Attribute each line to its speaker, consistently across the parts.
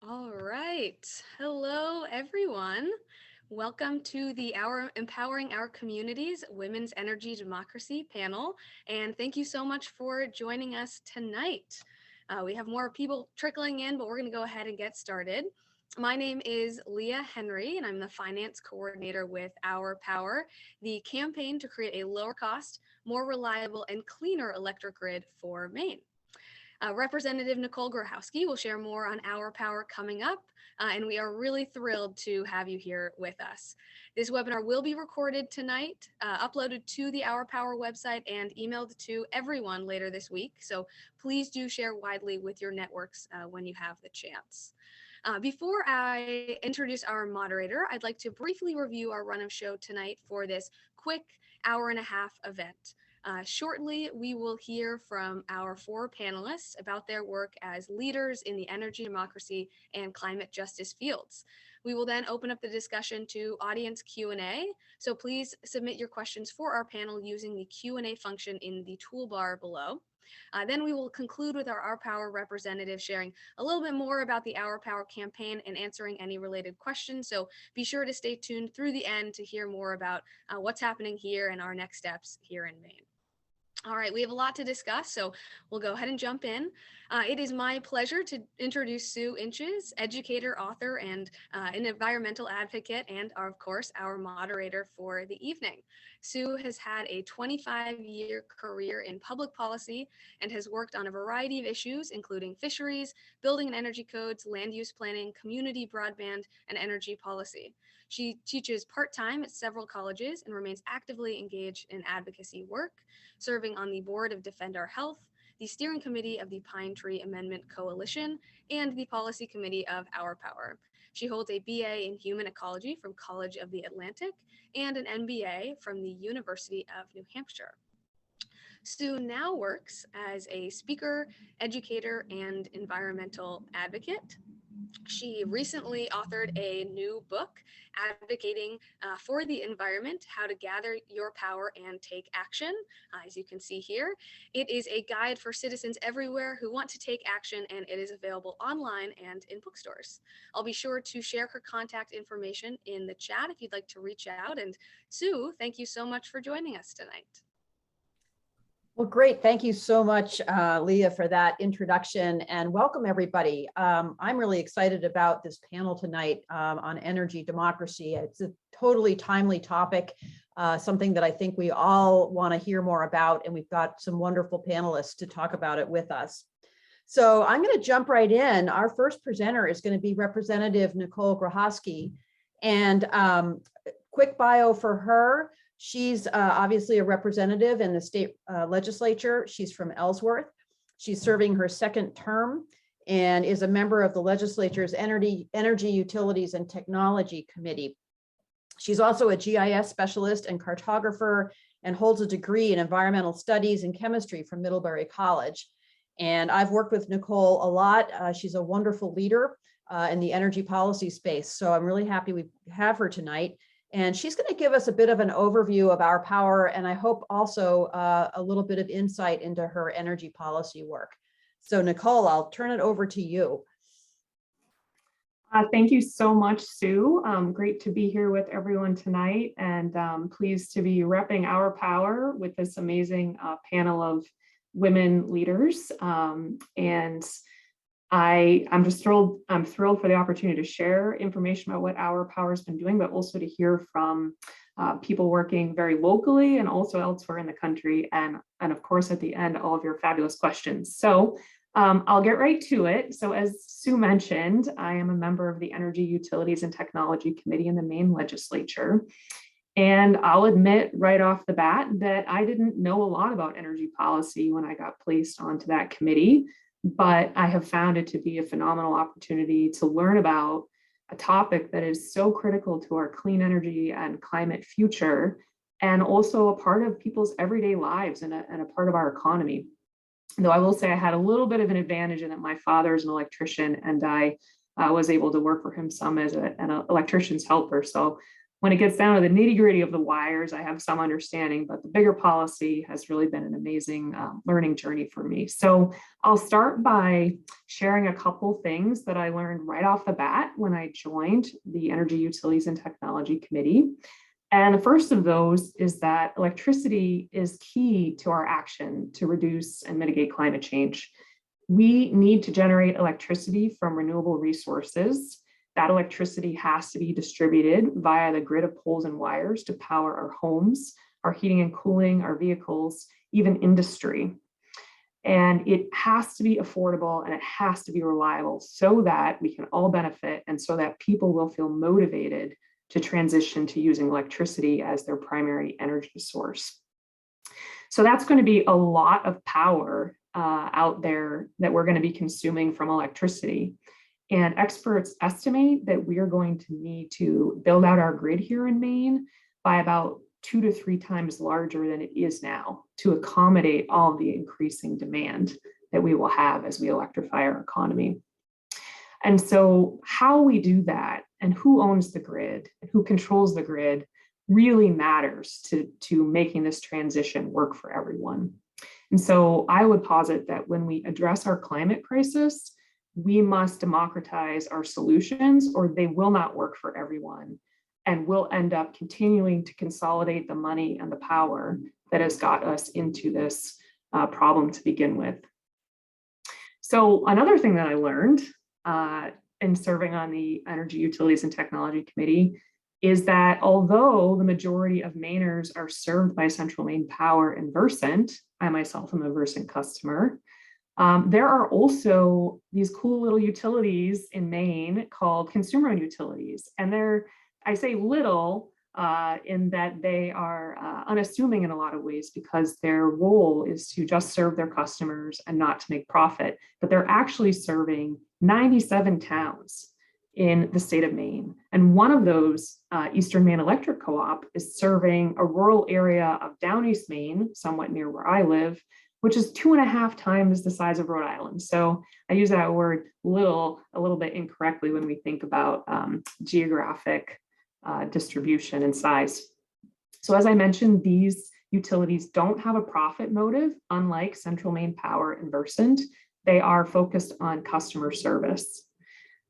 Speaker 1: All right. Hello, everyone. Welcome to the Empowering Our Communities Women's Energy Democracy panel. And thank you so much for joining us tonight. We have more people trickling in, but we're going to go ahead and get started. My name is Leah Henry, and I'm the finance coordinator with Our Power, the campaign to create a lower cost, more reliable, and cleaner electric grid for Maine. Representative Nicole Grohoski will share more on Our Power coming up, and we are really thrilled to have you here with us. This webinar will be recorded tonight, uploaded to the Our Power website, and emailed to everyone later this week. So please do share widely with your networks when you have the chance. Before I introduce our moderator, I'd like to briefly review our run of show tonight for this quick hour-and-a-half event. Shortly, we will hear from our 4 panelists about their work as leaders in the energy, democracy, and climate justice fields. We will then open up the discussion to audience Q&A, so please submit your questions for our panel using the Q&A function in the toolbar below. Then we will conclude with our Power representative sharing a little bit more about the Our Power campaign and answering any related questions. So be sure to stay tuned through the end to hear more about what's happening here and our next steps here in Maine. All right, we have a lot to discuss, so we'll go ahead and jump in. It is my pleasure to introduce Sue Inches, educator, author, and an environmental advocate, and of course, our moderator for the evening. Sue has had a 25-year career in public policy and has worked on a variety of issues, including fisheries, building and energy codes, land use planning, community broadband, and energy policy. She teaches part-time at several colleges and remains actively engaged in advocacy work, serving on the board of Defend Our Health, the steering committee of the Pine Tree Amendment Coalition, and the policy committee of Our Power. She holds a BA in Human Ecology from College of the Atlantic and an MBA from the University of New Hampshire. Sue now works as a speaker, educator, and environmental advocate. She recently authored a new book advocating for the environment, how to gather your power and take action. As you can see here, it is a guide for citizens everywhere who want to take action, and it is available online and in bookstores. I'll be sure to share her contact information in the chat if you'd like to reach out. And Sue, thank you so much for joining us tonight.
Speaker 2: Well, great. Thank you so much, Leah, for that introduction, and welcome everybody. I'm really excited about this panel tonight on energy democracy. It's a totally timely topic, something that I think we all want to hear more about, and we've got some wonderful panelists to talk about it with us. So I'm going to jump right in. Our first presenter is going to be Representative Nicole Grohoski, and quick bio for her. She's obviously a representative in the state legislature. She's from Ellsworth. She's serving her 2nd term and is a member of the legislature's Energy, Utilities, and Technology Committee. She's also a GIS specialist and cartographer and holds a degree in environmental studies and chemistry from Middlebury College. And I've worked with Nicole a lot. She's a wonderful leader in the energy policy space. So I'm really happy we have her tonight. And she's going to give us a bit of an overview of Our Power, and I hope also a little bit of insight into her energy policy work. So Nicole, I'll turn it over to you.
Speaker 3: Thank you so much, Sue. Great to be here with everyone tonight, and pleased to be repping Our Power with this amazing panel of women leaders. I'm just thrilled. I'm thrilled for the opportunity to share information about what Our Power has been doing, but also to hear from people working very locally and also elsewhere in the country. And of course, at the end, all of your fabulous questions. So I'll get right to it. So as Sue mentioned, I am a member of the Energy, Utilities, and Technology Committee in the Maine legislature. And I'll admit right off the bat that I didn't know a lot about energy policy when I got placed onto that committee. But I have found it to be a phenomenal opportunity to learn about a topic that is so critical to our clean energy and climate future, and also a part of people's everyday lives and a part of our economy. Though I will say I had a little bit of an advantage in that my father is an electrician, and I was able to work for him some as an electrician's helper. So When it gets down to the nitty gritty of the wires, I have some understanding, but the bigger policy has really been an amazing learning journey for me. So I'll start by sharing a couple things that I learned right off the bat when I joined the Energy, Utilities, and Technology Committee. And the first of those is that electricity is key to our action to reduce and mitigate climate change. We need to generate electricity from renewable resources. That electricity has to be distributed via the grid of poles and wires to power our homes, our heating and cooling, our vehicles, even industry. And it has to be affordable and it has to be reliable so that we can all benefit and so that people will feel motivated to transition to using electricity as their primary energy source. So that's going to be a lot of power out there that we're going to be consuming from electricity. And experts estimate that we are going to need to build out our grid here in Maine by about 2 to 3 times larger than it is now to accommodate all the increasing demand that we will have as we electrify our economy. And so how we do that and who owns the grid and who controls the grid really matters to making this transition work for everyone. And so I would posit that when we address our climate crisis, we must democratize our solutions or they will not work for everyone. And we'll end up continuing to consolidate the money and the power that has got us into this problem to begin with. So another thing that I learned in serving on the Energy, Utilities, and Technology Committee is that although the majority of Mainers are served by Central Maine Power and Versant, I myself am a Versant customer, there are also these cool little utilities in Maine called consumer-owned utilities. And they're, I say little in that they are unassuming in a lot of ways because their role is to just serve their customers and not to make profit, but they're actually serving 97 towns in the state of Maine. And one of those, Eastern Maine Electric Co-op, is serving a rural area of Down East Maine, somewhat near where I live, which is 2.5 times the size of Rhode Island. So I use that word little a little bit incorrectly when we think about geographic distribution and size. So as I mentioned, these utilities don't have a profit motive, unlike Central Maine Power and Versant. They are focused on customer service.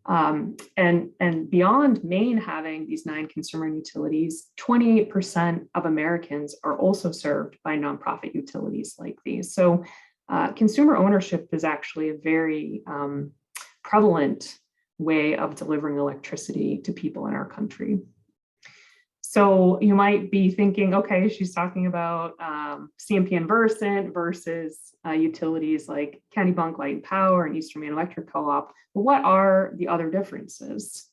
Speaker 3: And beyond Maine having these 9 consumer utilities, 28% of Americans are also served by nonprofit utilities like these. So consumer ownership is actually a very prevalent way of delivering electricity to people in our country. So you might be thinking, okay, she's talking about CMP and Versant versus utilities like Kennebunk Light and Power and Eastern Maine Electric Co-op. But what are the other differences?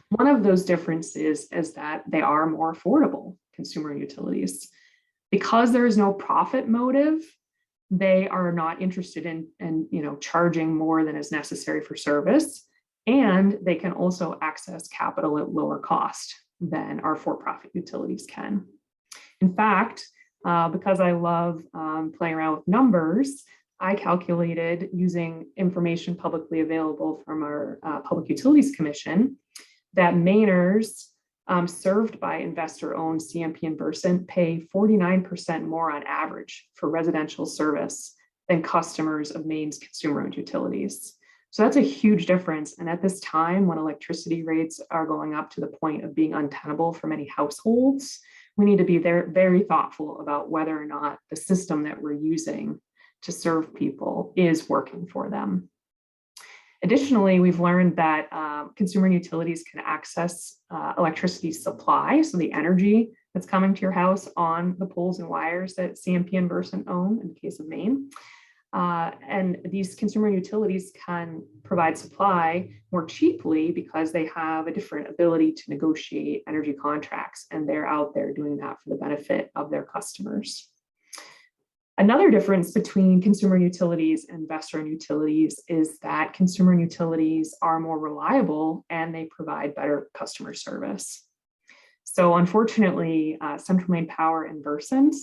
Speaker 3: One of those differences is that they are more affordable, consumer utilities. Because there is no profit motive, they are not interested in charging more than is necessary for service, and they can also access capital at lower cost than our for-profit utilities can. In fact, because I love playing around with numbers, I calculated using information publicly available from our Public Utilities Commission that Mainers served by investor-owned CMP and Versant pay 49% more on average for residential service than customers of Maine's consumer-owned utilities. So that's a huge difference. And at this time, when electricity rates are going up to the point of being untenable for many households, we need to be very thoughtful about whether or not the system that we're using to serve people is working for them. Additionally, we've learned that consumer utilities can access electricity supply, so the energy that's coming to your house on the poles and wires that CMP and Versant own in the case of Maine. And these consumer utilities can provide supply more cheaply because they have a different ability to negotiate energy contracts, and they're out there doing that for the benefit of their customers. Another difference between consumer utilities and investor-owned utilities is that consumer utilities are more reliable and they provide better customer service. So unfortunately, Central Maine Power and Versant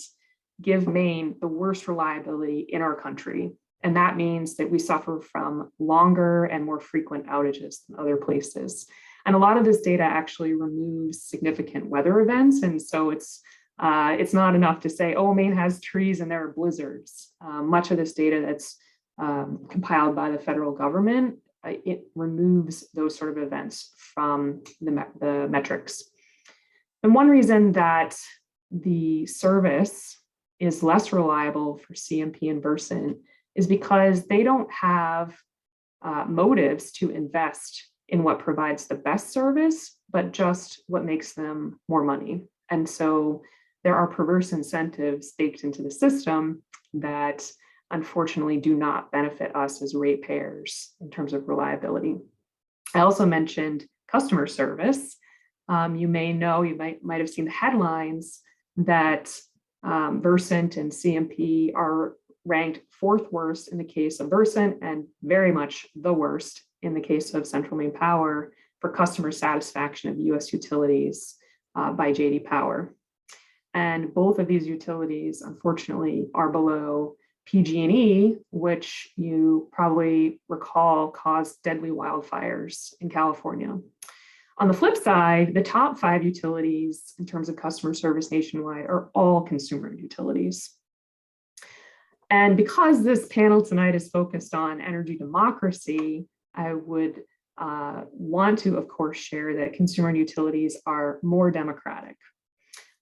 Speaker 3: give Maine the worst reliability in our country. And that means that we suffer from longer and more frequent outages than other places. And a lot of this data actually removes significant weather events. And so it's not enough to say, oh, Maine has trees and there are blizzards. Much of this data that's compiled by the federal government, it removes those sort of events from the metrics. And one reason that the service is less reliable for CMP and Versant is because they don't have motives to invest in what provides the best service, but just what makes them more money. And so there are perverse incentives baked into the system that unfortunately do not benefit us as ratepayers in terms of reliability. I also mentioned customer service. You may know, you might have seen the headlines that Versant and CMP are ranked 4th worst in the case of Versant and very much the worst in the case of Central Maine Power for customer satisfaction of US utilities by JD Power. And both of these utilities, unfortunately, are below PG&E, which you probably recall caused deadly wildfires in California. On the flip side, the top 5 utilities in terms of customer service nationwide are all consumer utilities. And because this panel tonight is focused on energy democracy, I would want to, of course, share that consumer and utilities are more democratic.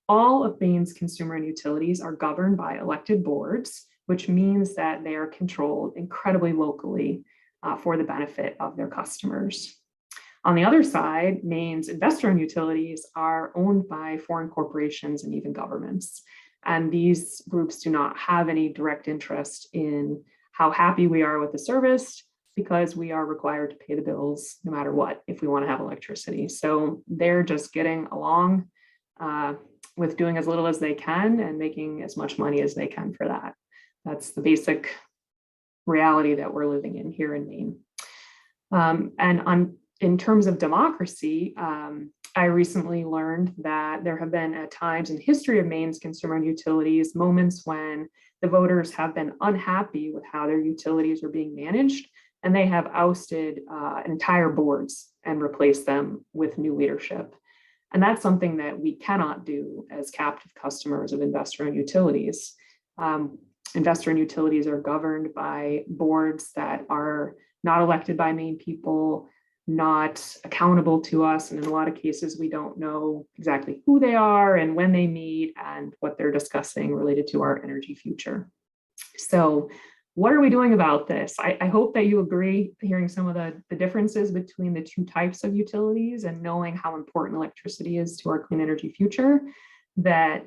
Speaker 3: All of Maine's consumer and utilities are governed by elected boards, which means that they are controlled incredibly locally for the benefit of their customers. On the other side, Maine's investor-owned utilities are owned by foreign corporations and even governments. And these groups do not have any direct interest in how happy we are with the service because we are required to pay the bills no matter what if we want to have electricity. So they're just getting along with doing as little as they can and making as much money as they can for that. That's the basic reality that we're living in here in Maine. In terms of democracy, I recently learned that there have been at times in the history of Maine's consumer and utilities moments when the voters have been unhappy with how their utilities are being managed, and they have ousted entire boards and replaced them with new leadership. And that's something that we cannot do as captive customers of investor-owned utilities. Investor-owned utilities are governed by boards that are not elected by Maine people, not accountable to us. And in a lot of cases, we don't know exactly who they are and when they meet and what they're discussing related to our energy future. So what are we doing about this? I hope that you agree, hearing some of the differences between the 2 types of utilities and knowing how important electricity is to our clean energy future, that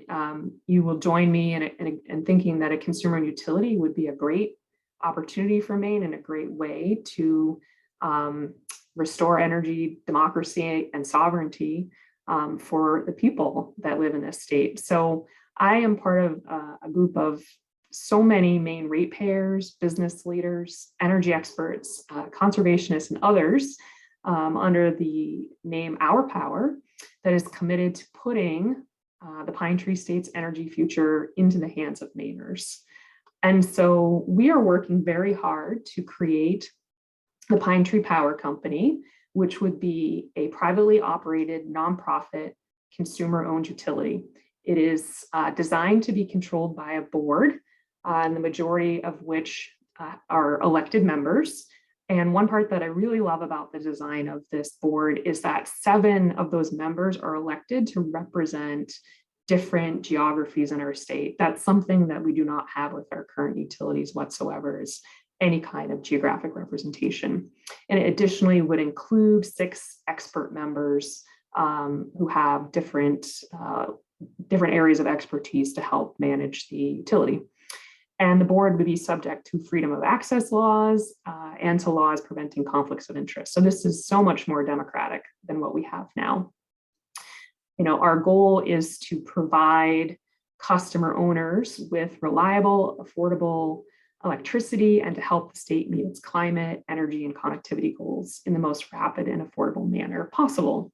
Speaker 3: you will join me in thinking that a consumer and utility would be a great opportunity for Maine and a great way to restore energy democracy and sovereignty for the people that live in this state. So I am part of a group of so many Maine ratepayers, business leaders, energy experts, conservationists, and others under the name Our Power that is committed to putting the Pine Tree State's energy future into the hands of Mainers. And so we are working very hard to create the Pine Tree Power Company, which would be a privately operated nonprofit consumer-owned utility. It is designed to be controlled by a board, and the majority of which are elected members. And one part that I really love about the design of this board is that 7 of those members are elected to represent different geographies in our state. That's something that we do not have with our current utilities whatsoever, is any kind of geographic representation. And it additionally would include 6 expert members who have different areas of expertise to help manage the utility. And the board would be subject to freedom of access laws and to laws preventing conflicts of interest. So this is so much more democratic than what we have now. Our goal is to provide customer owners with reliable, affordable electricity and to help the state meet its climate, energy, and connectivity goals in the most rapid and affordable manner possible.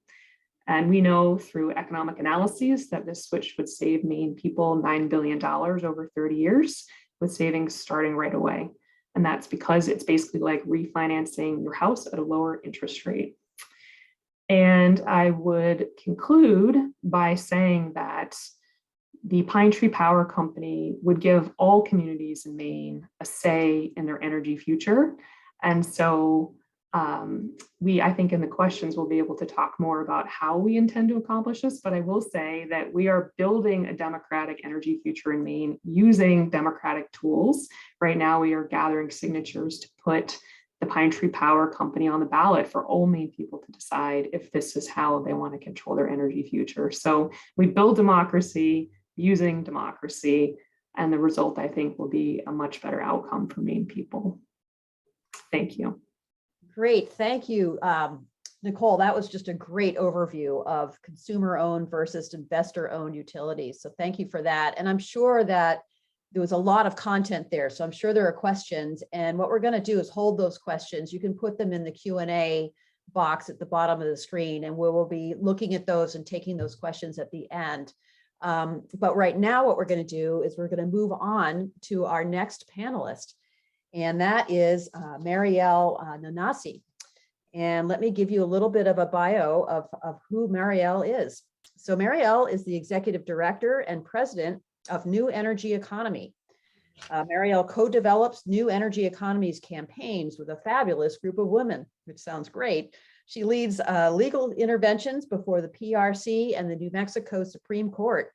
Speaker 3: And we know through economic analyses that this switch would save Maine people $9 billion over 30 years, with savings starting right away. And that's because it's basically like refinancing your house at a lower interest rate. And I would conclude by saying that the Pine Tree Power Company would give all communities in Maine a say in their energy future. And so I think in the questions, we'll be able to talk more about how we intend to accomplish this, but I will say that we are building a democratic energy future in Maine using democratic tools. Right now, we are gathering signatures to put the Pine Tree Power Company on the ballot for all Maine people to decide if this is how they want to control their energy future. So we build democracy using democracy, and the result, I think, will be a much better outcome for Maine people. Thank you.
Speaker 2: Great, thank you, Nicole. That was just a great overview of consumer-owned versus investor-owned utilities. So thank you for that. And I'm sure that there was a lot of content there. So I'm sure there are questions. And what we're going to do is hold those questions. You can put them in the Q&A box at the bottom of the screen, and we will be looking at those and taking those questions at the end. But right now, what we're going to do is we're going to move on to our next panelist. And that is Marielle Nanasi. And let me give you a little bit of a bio of who Marielle is. So Marielle is the Executive Director and President of New Energy Economy. Marielle co-develops New Energy Economy's campaigns with a fabulous group of women, which sounds great. She leads legal interventions before the PRC and the New Mexico Supreme Court.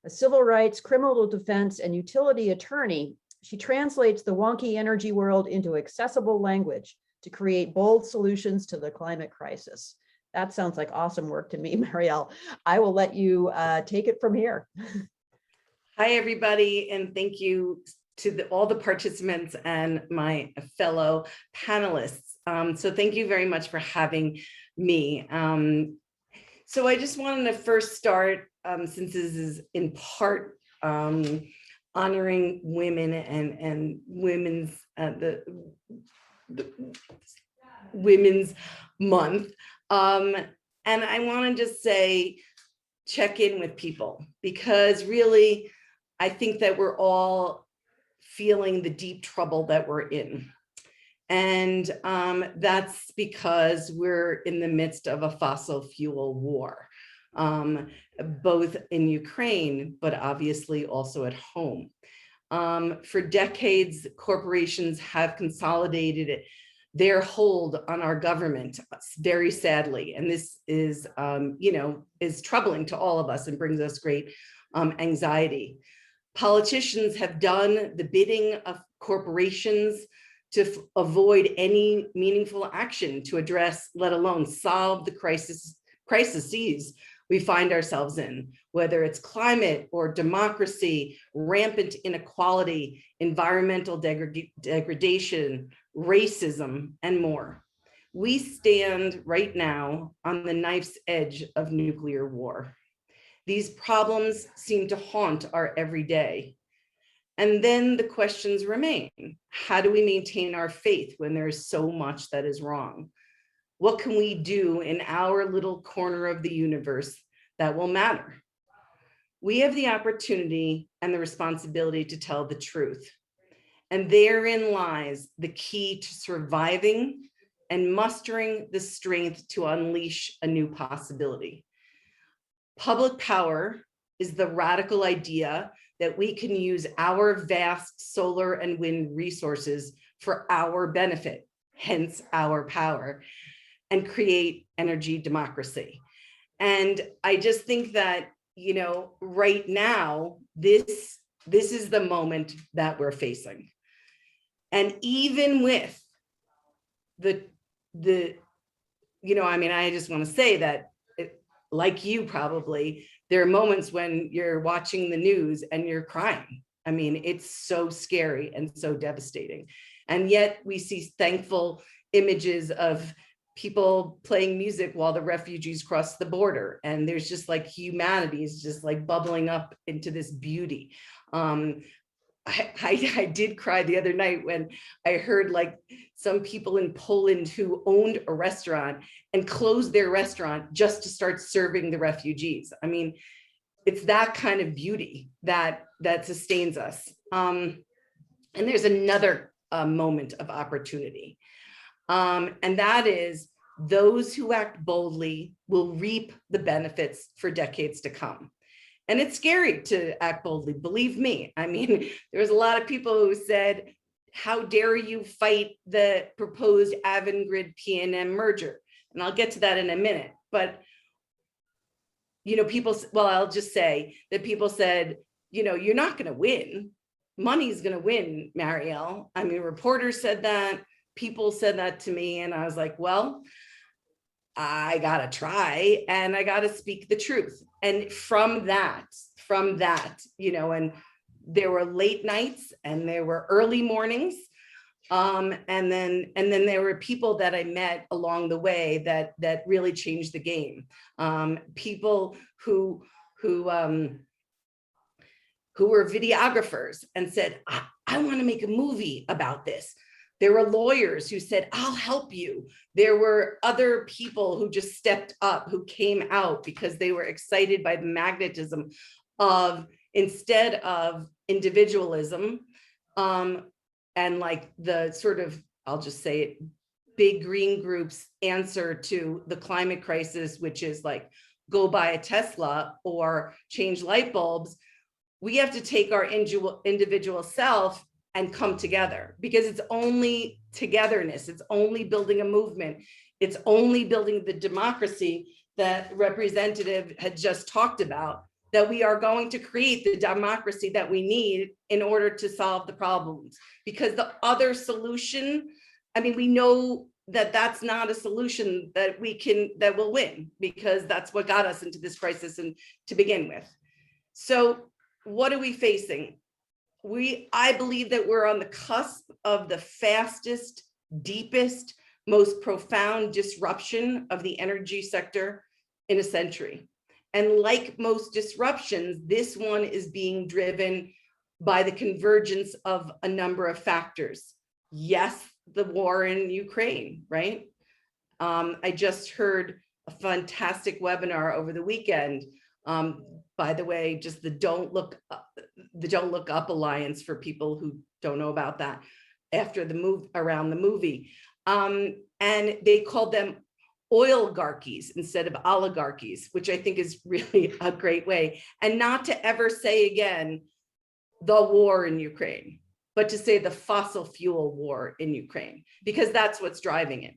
Speaker 2: A civil rights, criminal defense, and utility attorney, she translates the wonky energy world into accessible language to create bold solutions to the climate crisis. That sounds like awesome work to me, Marielle. I will let you take it from here.
Speaker 4: Hi, everybody, and thank you to all the participants and my fellow panelists. So thank you very much for having me. So I just wanted to first start, since this is in part honoring women and women's the Women's Month, and I want to just say, check in with people, because really, I think that we're all feeling the deep trouble that we're in. And that's because we're in the midst of a fossil fuel war, both in Ukraine, but obviously also at home. For decades, corporations have consolidated their hold on our government, very sadly. And this is, is troubling to all of us and brings us great anxiety. Politicians have done the bidding of corporations to avoid any meaningful action to address, let alone solve the crises we find ourselves in, whether it's climate or democracy, rampant inequality, environmental degradation, racism, and more. We stand right now on the knife's edge of nuclear war. These problems seem to haunt our everyday. And then the questions remain. How do we maintain our faith when there's so much that is wrong? What can we do in our little corner of the universe that will matter? We have the opportunity and the responsibility to tell the truth. And therein lies the key to surviving and mustering the strength to unleash a new possibility. Public power is the radical idea that we can use our vast solar and wind resources for our benefit, hence our power, and create energy democracy. And I just think that, right now, this is the moment that we're facing. And even with I just want to say that, like you probably, there are moments when you're watching the news and you're crying. I mean, it's so scary and so devastating. And yet we see thankful images of people playing music while the refugees cross the border. And there's just like humanity is just like bubbling up into this beauty. I did cry the other night when I heard like some people in Poland who owned a restaurant and closed their restaurant just to start serving the refugees. I mean, it's that kind of beauty that sustains us. And there's another moment of opportunity. And that is those who act boldly will reap the benefits for decades to come. And it's scary to act boldly, believe me. I mean, there was a lot of people who said, how dare you fight the proposed Avangrid PNM merger? And I'll get to that in a minute. But, you know, people, well, I'll just say that people said, you know, you're not going to win. Money's going to win, Marielle. I mean, reporters said that, people said that to me. And I was like, well, I got to try and I got to speak the truth. And from that, you know, and there were late nights and there were early mornings. And then there were people that I met along the way that really changed the game. People who were videographers and said, I want to make a movie about this. There were lawyers who said, I'll help you. There were other people who just stepped up, who came out because they were excited by the magnetism of, instead of individualism, and like the sort of, I'll just say it, big green groups answer to the climate crisis, which is like, go buy a Tesla or change light bulbs. We have to take our individual self and come together, because it's only togetherness. It's only building a movement. It's only building the democracy that Representative had just talked about, that we are going to create the democracy that we need in order to solve the problems. Because the other solution, I mean, we know that that's not a solution that that will win, because that's what got us into this crisis and to begin with. So what are we facing? I believe that we're on the cusp of the fastest, deepest, most profound disruption of the energy sector in a century. And like most disruptions, this one is being driven by the convergence of a number of factors. Yes, the war in Ukraine, right? I just heard a fantastic webinar over the weekend. By the way, just the Don't Look Up Alliance for people who don't know about that, after the move around the movie. And they called them oligarchies instead of oligarchies, which I think is really a great way. And not to ever say again, the war in Ukraine, but to say the fossil fuel war in Ukraine, because that's what's driving it.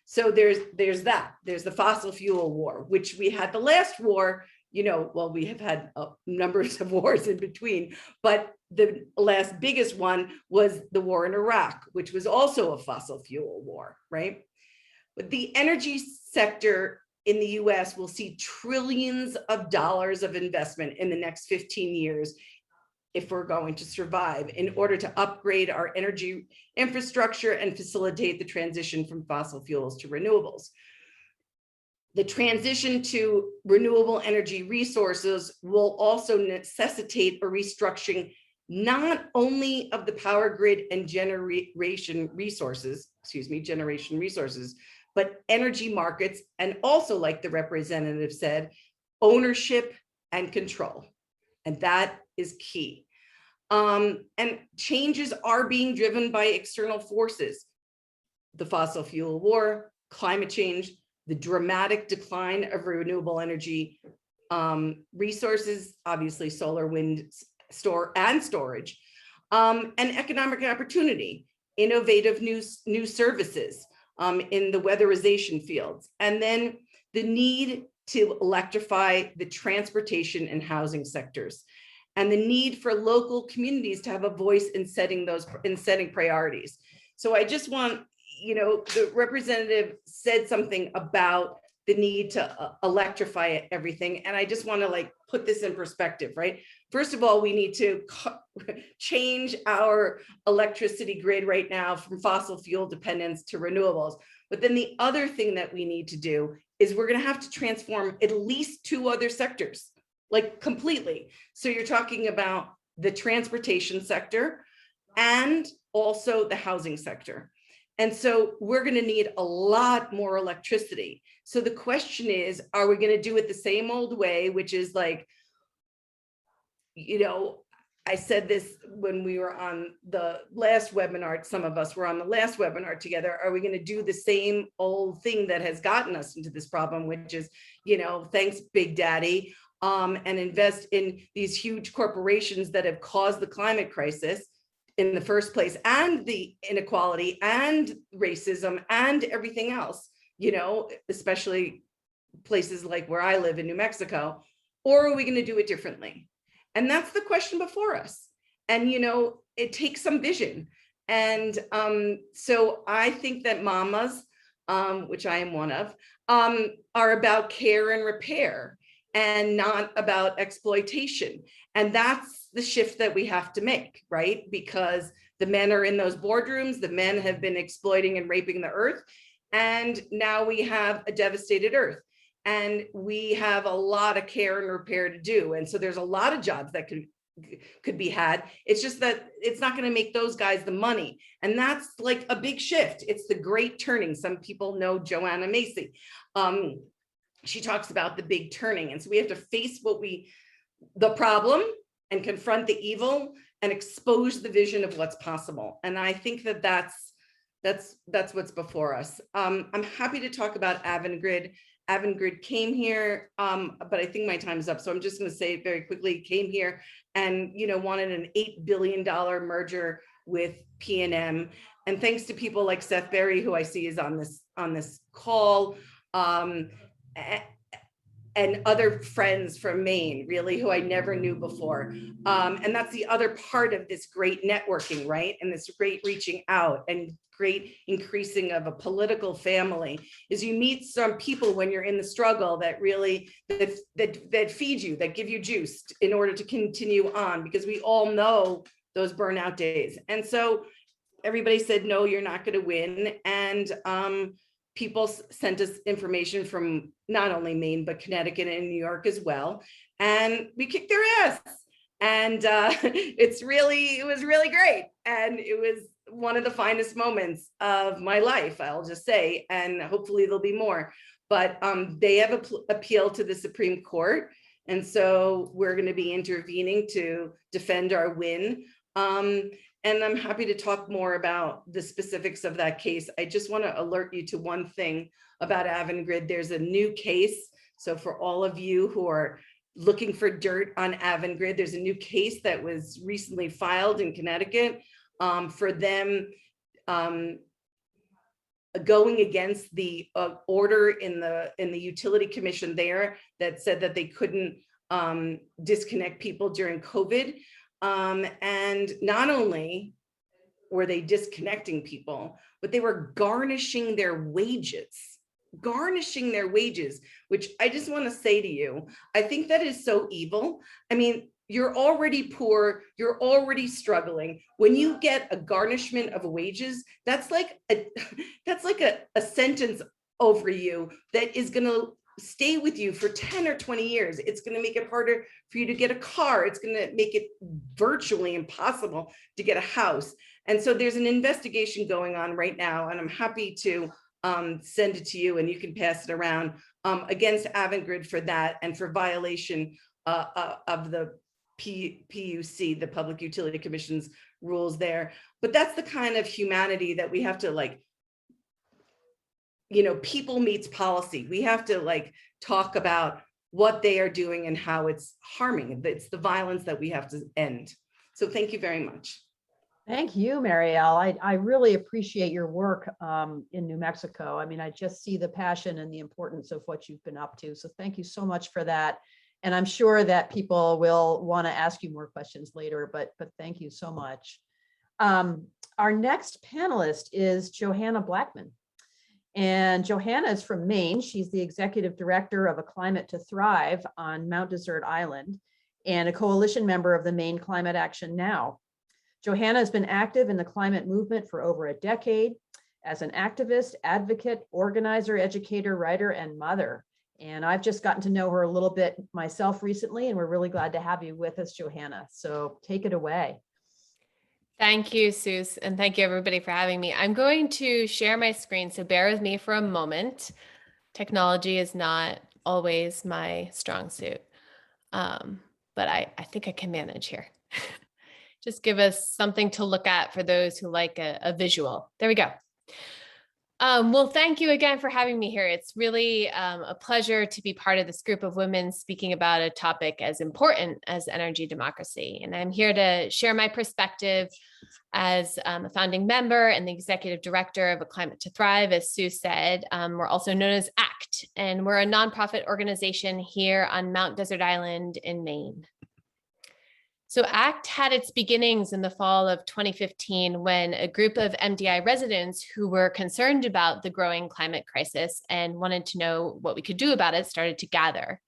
Speaker 4: So there's that. There's the fossil fuel war, which we had the last war, you know, well, we have had numbers of wars in between, but the last biggest one was the war in Iraq, which was also a fossil fuel war, right? But the energy sector in the US will see trillions of dollars of investment in the next 15 years if we're going to survive, in order to upgrade our energy infrastructure and facilitate the transition from fossil fuels to renewables. The transition to renewable energy resources will also necessitate a restructuring not only of the power grid and generation resources, but energy markets, and also, like the representative said, ownership and control. And that is key. And changes are being driven by external forces: the fossil fuel war, climate change, the dramatic decline of renewable energy resources, obviously solar, wind, storage, and economic opportunity, innovative new services in the weatherization fields, and then the need to electrify the transportation and housing sectors, and the need for local communities to have a voice in setting priorities. So I just want, you know, the representative said something about the need to electrify everything. And I just want to like put this in perspective, right? First of all, we need to change our electricity grid right now from fossil fuel dependence to renewables. But then the other thing that we need to do is we're going to have to transform at least 2 other sectors, like completely. So you're talking about the transportation sector and also the housing sector. And so we're going to need a lot more electricity. So the question is, are we going to do it the same old way, which is like, you know, I said this when we were on the last webinar, some of us were on the last webinar together. Are we going to do the same old thing that has gotten us into this problem, which is, thanks Big Daddy, and invest in these huge corporations that have caused the climate crisis in the first place, and the inequality and racism and everything else, especially places like where I live in New Mexico, or are we going to do it differently? And that's the question before us. And, it takes some vision. And so I think that mamas, which I am one of, are about care and repair and not about exploitation. And that's the shift that we have to make, right? Because the men are in those boardrooms, the men have been exploiting and raping the earth. And now we have a devastated earth. And we have a lot of care and repair to do. And so there's a lot of jobs that could be had. It's just that it's not going to make those guys the money. And that's like a big shift. It's the great turning. Some people know Johanna Macy. She talks about the big turning. And so we have to face the problem and confront the evil and expose the vision of what's possible. And I think that that's what's before us. I'm happy to talk about Avangrid. Avangrid came here, but I think my time is up. So I'm just going to say it very quickly, came here and, wanted an $8 billion merger with PNM. And thanks to people like Seth Berry, who I see is on this call, and other friends from Maine, really, who I never knew before. And that's the other part of this great networking, right? And this great reaching out and great increasing of a political family is you meet some people when you're in the struggle that really, that feed you, that give you juice in order to continue on, because we all know those burnout days. And so everybody said, no, you're not going to win. And people sent us information from not only Maine, but Connecticut and New York as well. And we kicked their ass. And it was really great. And it was one of the finest moments of my life, I'll just say, and hopefully there'll be more. But they have appealed to the Supreme Court. And so we're going to be intervening to defend our win. And I'm happy to talk more about the specifics of that case. I just want to alert you to one thing about Avangrid. There's a new case. So for all of you who are looking for dirt on Avangrid, there's a new case that was recently filed in Connecticut for them going against the order in the utility commission there that said that they couldn't disconnect people during COVID. And not only were they disconnecting people, but they were garnishing their wages, which I just want to say to you, I think that is so evil. I mean, you're already poor, you're already struggling. When you get a garnishment of wages, that's like a sentence over you that is going to stay with you for 10 or 20 years. It's going to make it harder for you to get a car. It's going to make it virtually impossible to get a house. And so there's an investigation going on right now, and I'm happy to send it to you and you can pass it around against Avangrid for that and for violation of the PUC, the Public Utility Commission's rules there. But that's the kind of humanity that we have to people meets policy. We have to talk about what they are doing and how it's harming. It's the violence that we have to end. So thank you very much.
Speaker 2: Thank you, Marielle. I really appreciate your work in New Mexico. I mean, I just see the passion and the importance of what you've been up to. So thank you so much for that. And I'm sure that people will want to ask you more questions later, but thank you so much. Our next panelist is Johanna Blackman. And Johanna is from Maine. She's the executive director of A Climate to Thrive on Mount Desert Island and a coalition member of the Maine Climate Action Now. Johanna has been active in the climate movement for over a decade as an activist, advocate, organizer, educator, writer, and mother. And I've just gotten to know her a little bit myself recently, and we're really glad to have you with us, Johanna. So take it away.
Speaker 5: Thank you, Suze, and thank you everybody for having me. I'm going to share my screen, so bear with me for a moment. Technology is not always my strong suit, but I think I can manage here. just give us something to look at for those who like a visual. There we go. Well, thank you again for having me here. It's really a pleasure to be part of this group of women speaking about a topic as important as energy democracy. And I'm here to share my perspective as a founding member and the executive director of A Climate to Thrive. As Sue said, we're also known as ACT, and we're a nonprofit organization here on Mount Desert Island in Maine. So ACT had its beginnings in the fall of 2015 when a group of MDI residents who were concerned about the growing climate crisis and wanted to know what we could do about it started to gather.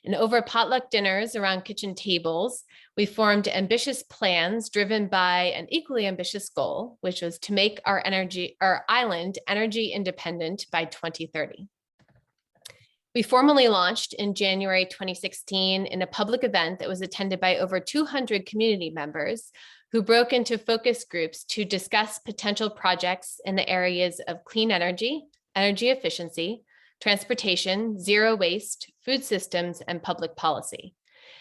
Speaker 5: And over potluck dinners around kitchen tables, we formed ambitious plans driven by an equally ambitious goal, which was to make our island energy independent by 2030. We formally launched in January 2016 in a public event that was attended by over 200 community members who broke into focus groups to discuss potential projects in the areas of clean energy, energy efficiency, transportation, zero waste, food systems, and public policy.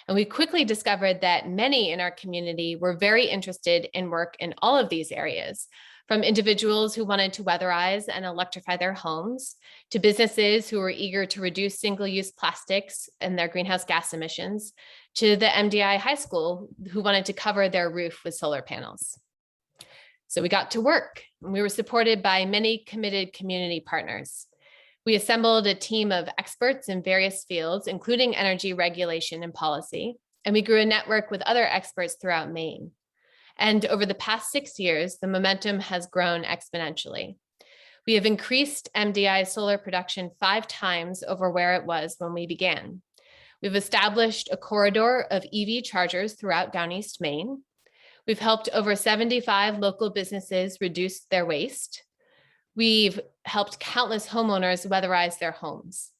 Speaker 5: And we quickly discovered that many in our community were very interested in work in all of these areas, from individuals who wanted to weatherize and electrify their homes, to businesses who were eager to reduce single-use plastics and their greenhouse gas emissions, to the MDI high school who wanted to cover their roof with solar panels. So we got to work, and we were supported by many committed community partners. We assembled a team of experts in various fields, including energy regulation and policy, and we grew a network with other experts throughout Maine. And over the past 6 years, the momentum has grown exponentially. We have increased MDI solar production 5 times over where it was when we began. We've established a corridor of EV chargers throughout Downeast Maine. We've helped over 75 local businesses reduce their waste. We've helped countless homeowners weatherize their homes.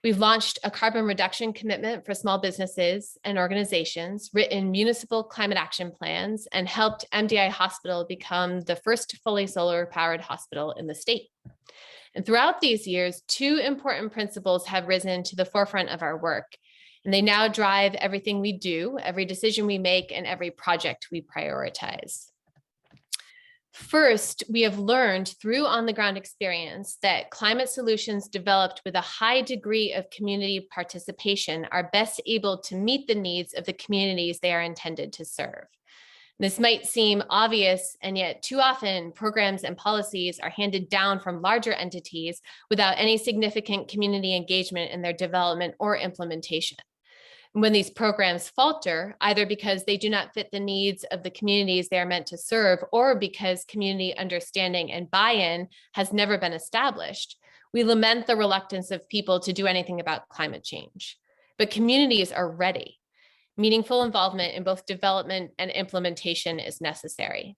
Speaker 5: We've launched a carbon reduction commitment for small businesses and organizations, written municipal climate action plans, and helped MDI Hospital become the first fully solar-powered hospital in the state. And throughout these years, 2 important principles have risen to the forefront of our work, and they now drive everything we do, every decision we make, and every project we prioritize. First, we have learned through on-the-ground experience that climate solutions developed with a high degree of community participation are best able to meet the needs of the communities they are intended to serve. This might seem obvious, and yet too often programs and policies are handed down from larger entities without any significant community engagement in their development or implementation. When these programs falter, either because they do not fit the needs of the communities they are meant to serve, or because community understanding and buy-in has never been established, we lament the reluctance of people to do anything about climate change. But communities are ready. Meaningful involvement in both development and implementation is necessary.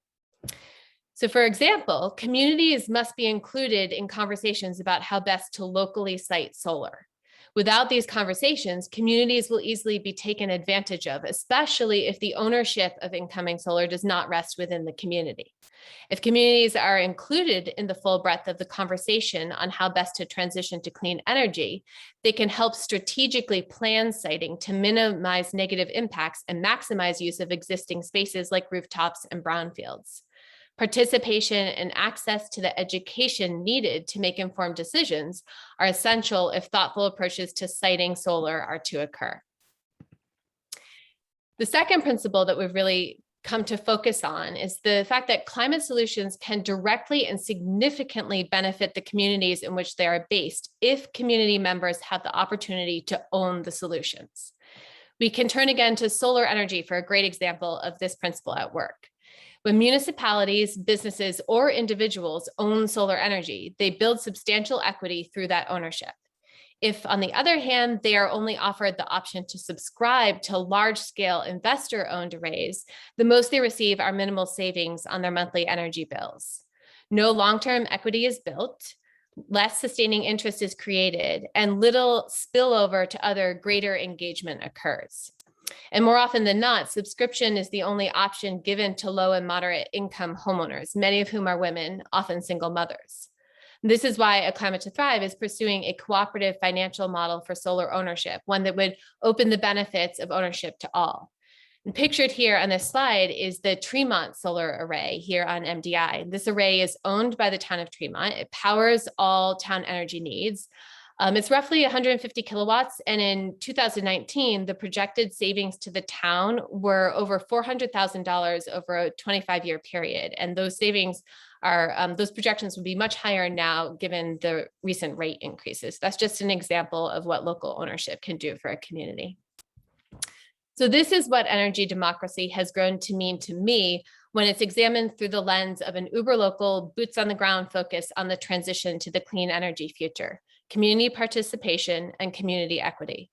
Speaker 5: So for example, communities must be included in conversations about how best to locally site solar. Without these conversations, communities will easily be taken advantage of, especially if the ownership of incoming solar does not rest within the community. If communities are included in the full breadth of the conversation on how best to transition to clean energy, they can help strategically plan siting to minimize negative impacts and maximize use of existing spaces like rooftops and brownfields. Participation and access to the education needed to make informed decisions are essential if thoughtful approaches to siting solar are to occur. The second principle that we've really come to focus on is the fact that climate solutions can directly and significantly benefit the communities in which they are based if community members have the opportunity to own the solutions. We can turn again to solar energy for a great example of this principle at work. When municipalities, businesses, or individuals own solar energy, they build substantial equity through that ownership. If, on the other hand, they are only offered the option to subscribe to large-scale investor-owned arrays, the most they receive are minimal savings on their monthly energy bills. No long-term equity is built, less sustaining interest is created, and little spillover to other greater engagement occurs. And more often than not, subscription is the only option given to low and moderate income homeowners, many of whom are women, often single mothers. This is why A Climate to Thrive is pursuing a cooperative financial model for solar ownership, one that would open the benefits of ownership to all. And pictured here on this slide is the Tremont solar array here on MDI. This array is owned by the town of Tremont. It powers all town energy needs. It's roughly 150 kilowatts, and in 2019, the projected savings to the town were over $400,000 over a 25-year period, and those savings are, those projections would be much higher now given the recent rate increases. That's just an example of what local ownership can do for a community. So this is what energy democracy has grown to mean to me when it's examined through the lens of an uber local, boots on the ground focus on the transition to the clean energy future, community participation, and community equity.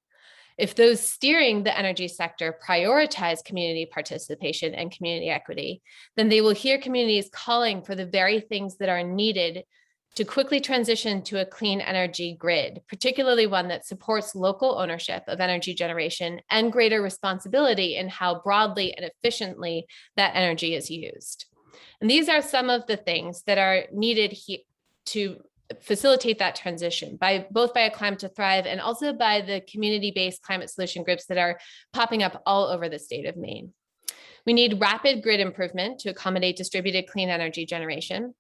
Speaker 5: If those steering the energy sector prioritize community participation and community equity, then they will hear communities calling for the very things that are needed to quickly transition to a clean energy grid, particularly one that supports local ownership of energy generation and greater responsibility in how broadly and efficiently that energy is used. And these are some of the things that are needed to facilitate that transition, both by a Climate to Thrive and also by the community-based climate solution groups that are popping up all over the state of Maine. We need rapid grid improvement to accommodate distributed clean energy generation.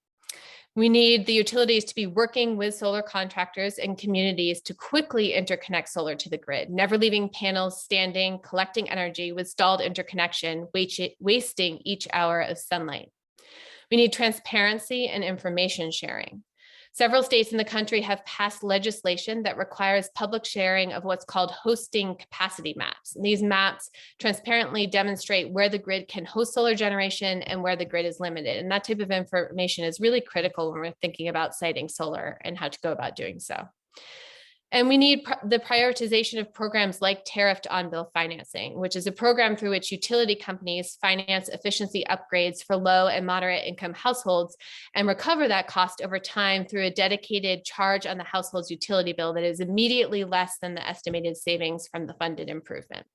Speaker 5: We need the utilities to be working with solar contractors and communities to quickly interconnect solar to the grid, never leaving panels standing, collecting energy with stalled interconnection, wasting each hour of sunlight. We need transparency and information sharing. Several states in the country have passed legislation that requires public sharing of what's called hosting capacity maps. And these maps transparently demonstrate where the grid can host solar generation and where the grid is limited. And that type of information is really critical when we're thinking about siting solar and how to go about doing so. And we need the prioritization of programs like tariffed on-bill financing, which is a program through which utility companies finance efficiency upgrades for low and moderate income households and recover that cost over time through a dedicated charge on the household's utility bill that is immediately less than the estimated savings from the funded improvement.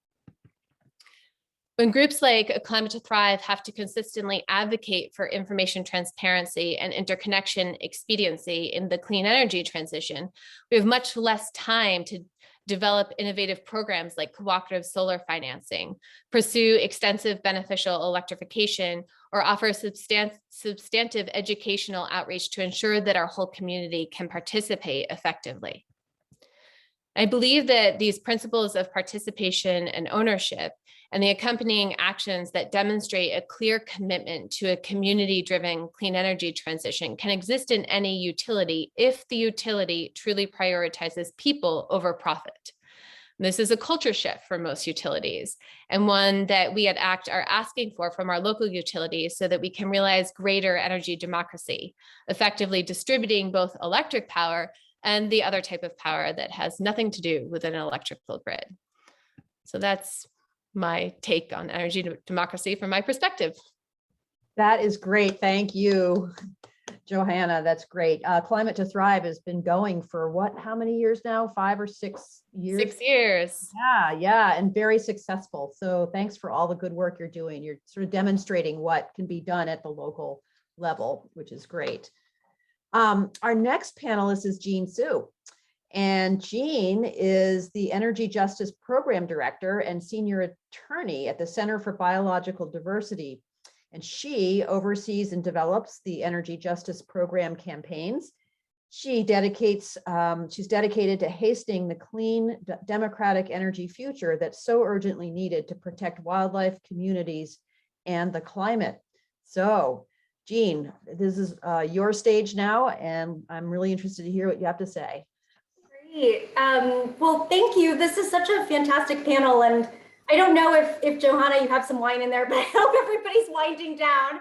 Speaker 5: When groups like A Climate to Thrive have to consistently advocate for information transparency and interconnection expediency in the clean energy transition, we have much less time to develop innovative programs like cooperative solar financing, pursue extensive beneficial electrification, or offer substantive educational outreach to ensure that our whole community can participate effectively. I believe that these principles of participation and ownership and the accompanying actions that demonstrate a clear commitment to a community-driven clean energy transition can exist in any utility if the utility truly prioritizes people over profit. This is a culture shift for most utilities, and one that we at ACT are asking for from our local utilities so that we can realize greater energy democracy, effectively distributing both electric power and the other type of power that has nothing to do with an electrical grid. So that's my take on energy democracy from my perspective.
Speaker 2: That is great. Thank you, Johanna. That's great. Climate to Thrive has been going for what, how many years now? 5 or 6 years?
Speaker 5: 6 years.
Speaker 2: Yeah, and very successful. So thanks for all the good work you're doing. You're sort of demonstrating what can be done at the local level, which is great. Our next panelist is Jean Sue. And Jean is the Energy Justice Program Director and Senior Attorney at the Center for Biological Diversity. And she oversees and develops the Energy Justice Program campaigns. She's dedicated to hastening the clean, democratic energy future that's so urgently needed to protect wildlife, communities, and the climate. So, Jean, this is your stage now, and I'm really interested to hear what you have to say.
Speaker 6: Great. Well, thank you. This is such a fantastic panel, and I don't know if Johanna, you have some wine in there, but I hope everybody's winding down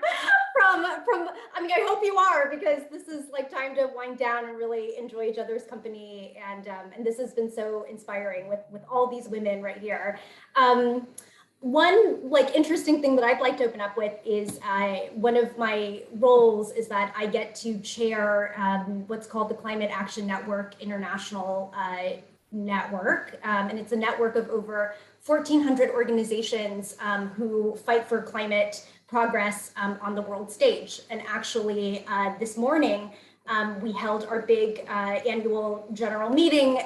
Speaker 6: from. I mean, I hope you are, because this is like time to wind down and really enjoy each other's company, and this has been so inspiring with all these women right here. One interesting thing that I'd like to open up with is one of my roles is that I get to chair what's called the Climate Action Network International Network. And it's a network of over 1,400 organizations who fight for climate progress on the world stage. And actually this morning, we held our big annual general meeting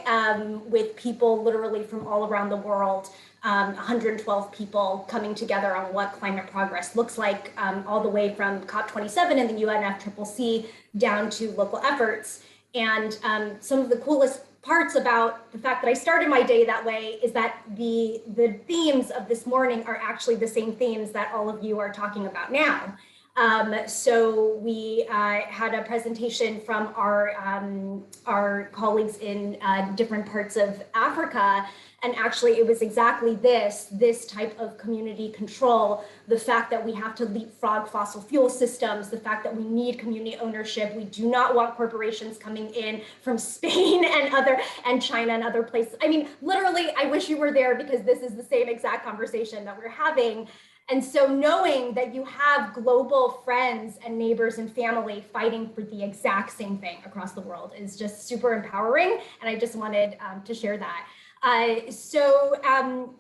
Speaker 6: with people literally from all around the world. 112 people coming together on what climate progress looks like, all the way from COP27 and the UNFCCC down to local efforts. And some of the coolest parts about the fact that I started my day that way is that the themes of this morning are actually the same themes that all of you are talking about now. So we had a presentation from our colleagues in different parts of Africa, and actually it was exactly this type of community control, the fact that we have to leapfrog fossil fuel systems, the fact that we need community ownership. We do not want corporations coming in from Spain and China and other places. I mean, literally, I wish you were there, because this is the same exact conversation that we're having. And so knowing that you have global friends and neighbors and family fighting for the exact same thing across the world is just super empowering. And I just wanted to share that.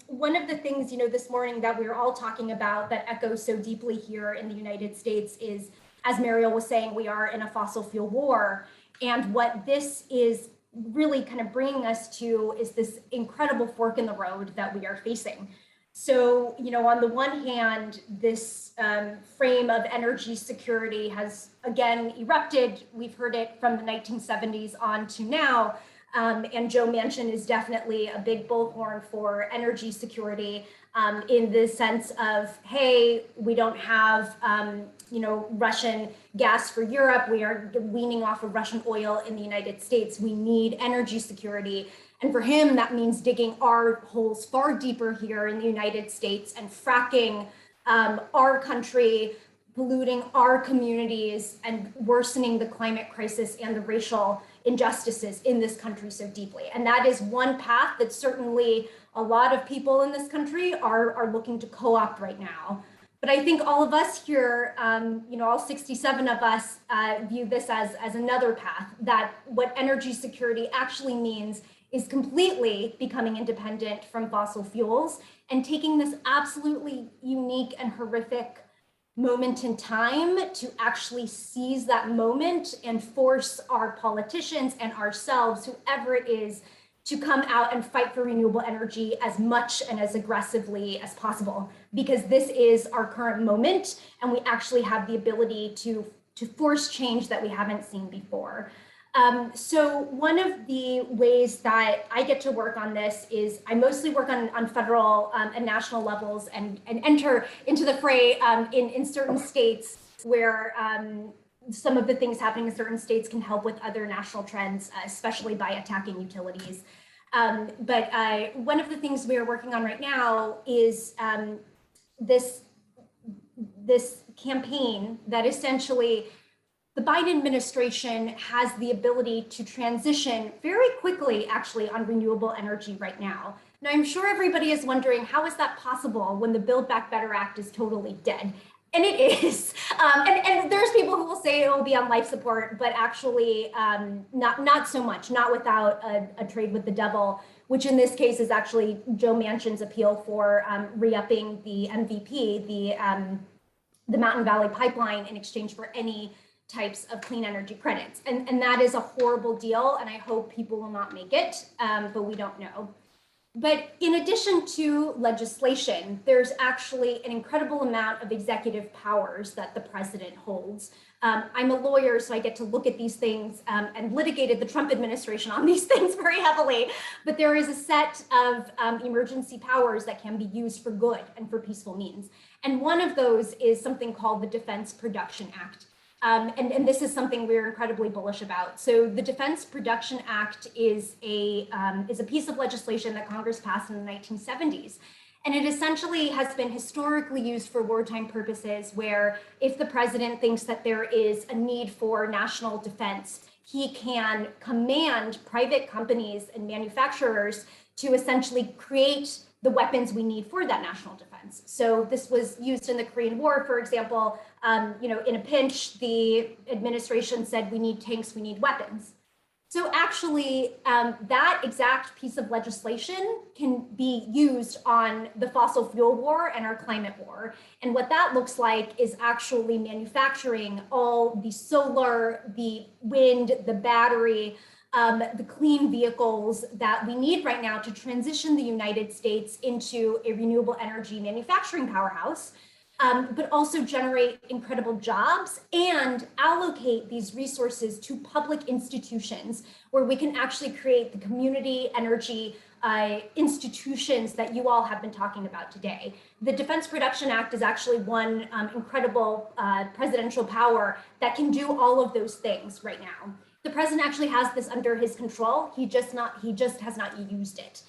Speaker 6: One of the things, this morning that we were all talking about that echoes so deeply here in the United States is, as Mariel was saying, we are in a fossil fuel war. And what this is really kind of bringing us to is this incredible fork in the road that we are facing. So, on the one hand, this frame of energy security has again erupted. We've heard it from the 1970s on to now. And Joe Manchin is definitely a big bullhorn for energy security in the sense of, hey, we don't have, Russian gas for Europe. We are weaning off of Russian oil in the United States. We need energy security. And for him, that means digging our holes far deeper here in the United States and fracking our country, polluting our communities, and worsening the climate crisis and the racial injustices in this country so deeply. And that is one path that certainly a lot of people in this country are looking to co-opt right now. But I think all of us here, all 67 of us view this as another path, that what energy security actually means is completely becoming independent from fossil fuels and taking this absolutely unique and horrific moment in time to actually seize that moment and force our politicians and ourselves, whoever it is, to come out and fight for renewable energy as much and as aggressively as possible, because this is our current moment and we actually have the ability to force change that we haven't seen before. So one of the ways that I get to work on this is I mostly work on federal and national levels and enter into the fray in certain states where some of the things happening in certain states can help with other national trends, especially by attacking utilities. But one of the things we are working on right now is this campaign that essentially the Biden administration has the ability to transition very quickly, actually, on renewable energy right now. Now, I'm sure everybody is wondering, how is that possible when the Build Back Better Act is totally dead? And it is. And there's people who will say it will be on life support, but actually not so much, not without a trade with the devil, which in this case is actually Joe Manchin's appeal for re-upping the MVP, the Mountain Valley Pipeline, in exchange for any types of clean energy credits. And that is a horrible deal, and I hope people will not make it, but we don't know. But in addition to legislation, there's actually an incredible amount of executive powers that the president holds. I'm a lawyer, so I get to look at these things and litigated the Trump administration on these things very heavily. But there is a set of emergency powers that can be used for good and for peaceful means. And one of those is something called the Defense Production Act. And this is something we're incredibly bullish about. So the Defense Production Act is a piece of legislation that Congress passed in the 1970s. And it essentially has been historically used for wartime purposes, where if the president thinks that there is a need for national defense, he can command private companies and manufacturers to essentially create the weapons we need for that national defense. So this was used in the Korean War, for example. In a pinch, the administration said, we need tanks, we need weapons. So actually, that exact piece of legislation can be used on the fossil fuel war and our climate war. And what that looks like is actually manufacturing all the solar, the wind, the battery, the clean vehicles that we need right now to transition the United States into a renewable energy manufacturing powerhouse, but also generate incredible jobs and allocate these resources to public institutions where we can actually create the community energy institutions that you all have been talking about today. The Defense Production Act is actually one incredible presidential power that can do all of those things right now. The president actually has this under his control. He just has not used it.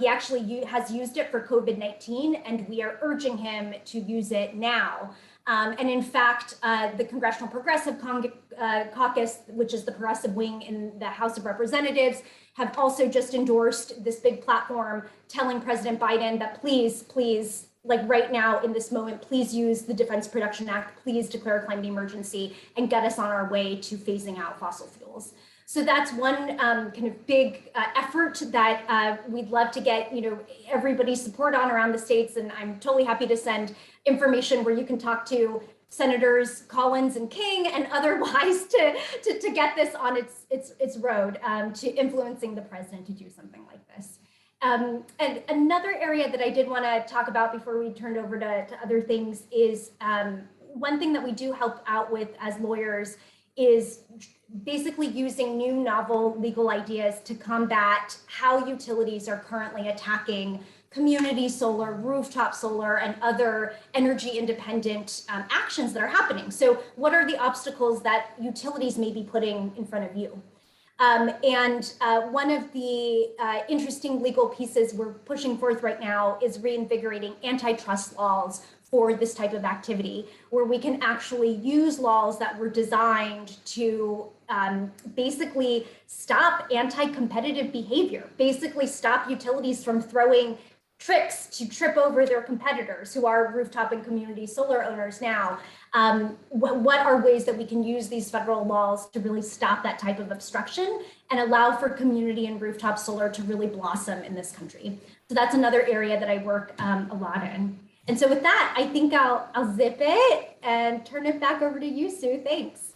Speaker 6: He actually has used it for COVID-19, and we are urging him to use it now. And in fact, the Congressional Progressive Caucus, which is the progressive wing in the House of Representatives, have also just endorsed this big platform telling President Biden that please, like right now in this moment, please use the Defense Production Act, please declare a climate emergency and get us on our way to phasing out fossil fuels. So that's one kind of big effort that we'd love to get, everybody's support on around the states. And I'm totally happy to send information where you can talk to Senators Collins and King and otherwise to get this on its road to influencing the president to do something like this. And another area that I did want to talk about before we turned over to other things is one thing that we do help out with as lawyers is basically using new novel legal ideas to combat how utilities are currently attacking community solar, rooftop solar, and other energy independent actions that are happening. So what are the obstacles that utilities may be putting in front of you? One of the interesting legal pieces we're pushing forth right now is reinvigorating antitrust laws for this type of activity, where we can actually use laws that were designed to basically stop anti-competitive behavior, basically stop utilities from throwing tricks to trip over their competitors who are rooftop and community solar owners now. What are ways that we can use these federal laws to really stop that type of obstruction and allow for community and rooftop solar to really blossom in this country? So that's another area that I work a lot in. And so with that, I think I'll zip it and turn it back over to you, Sue. Thanks.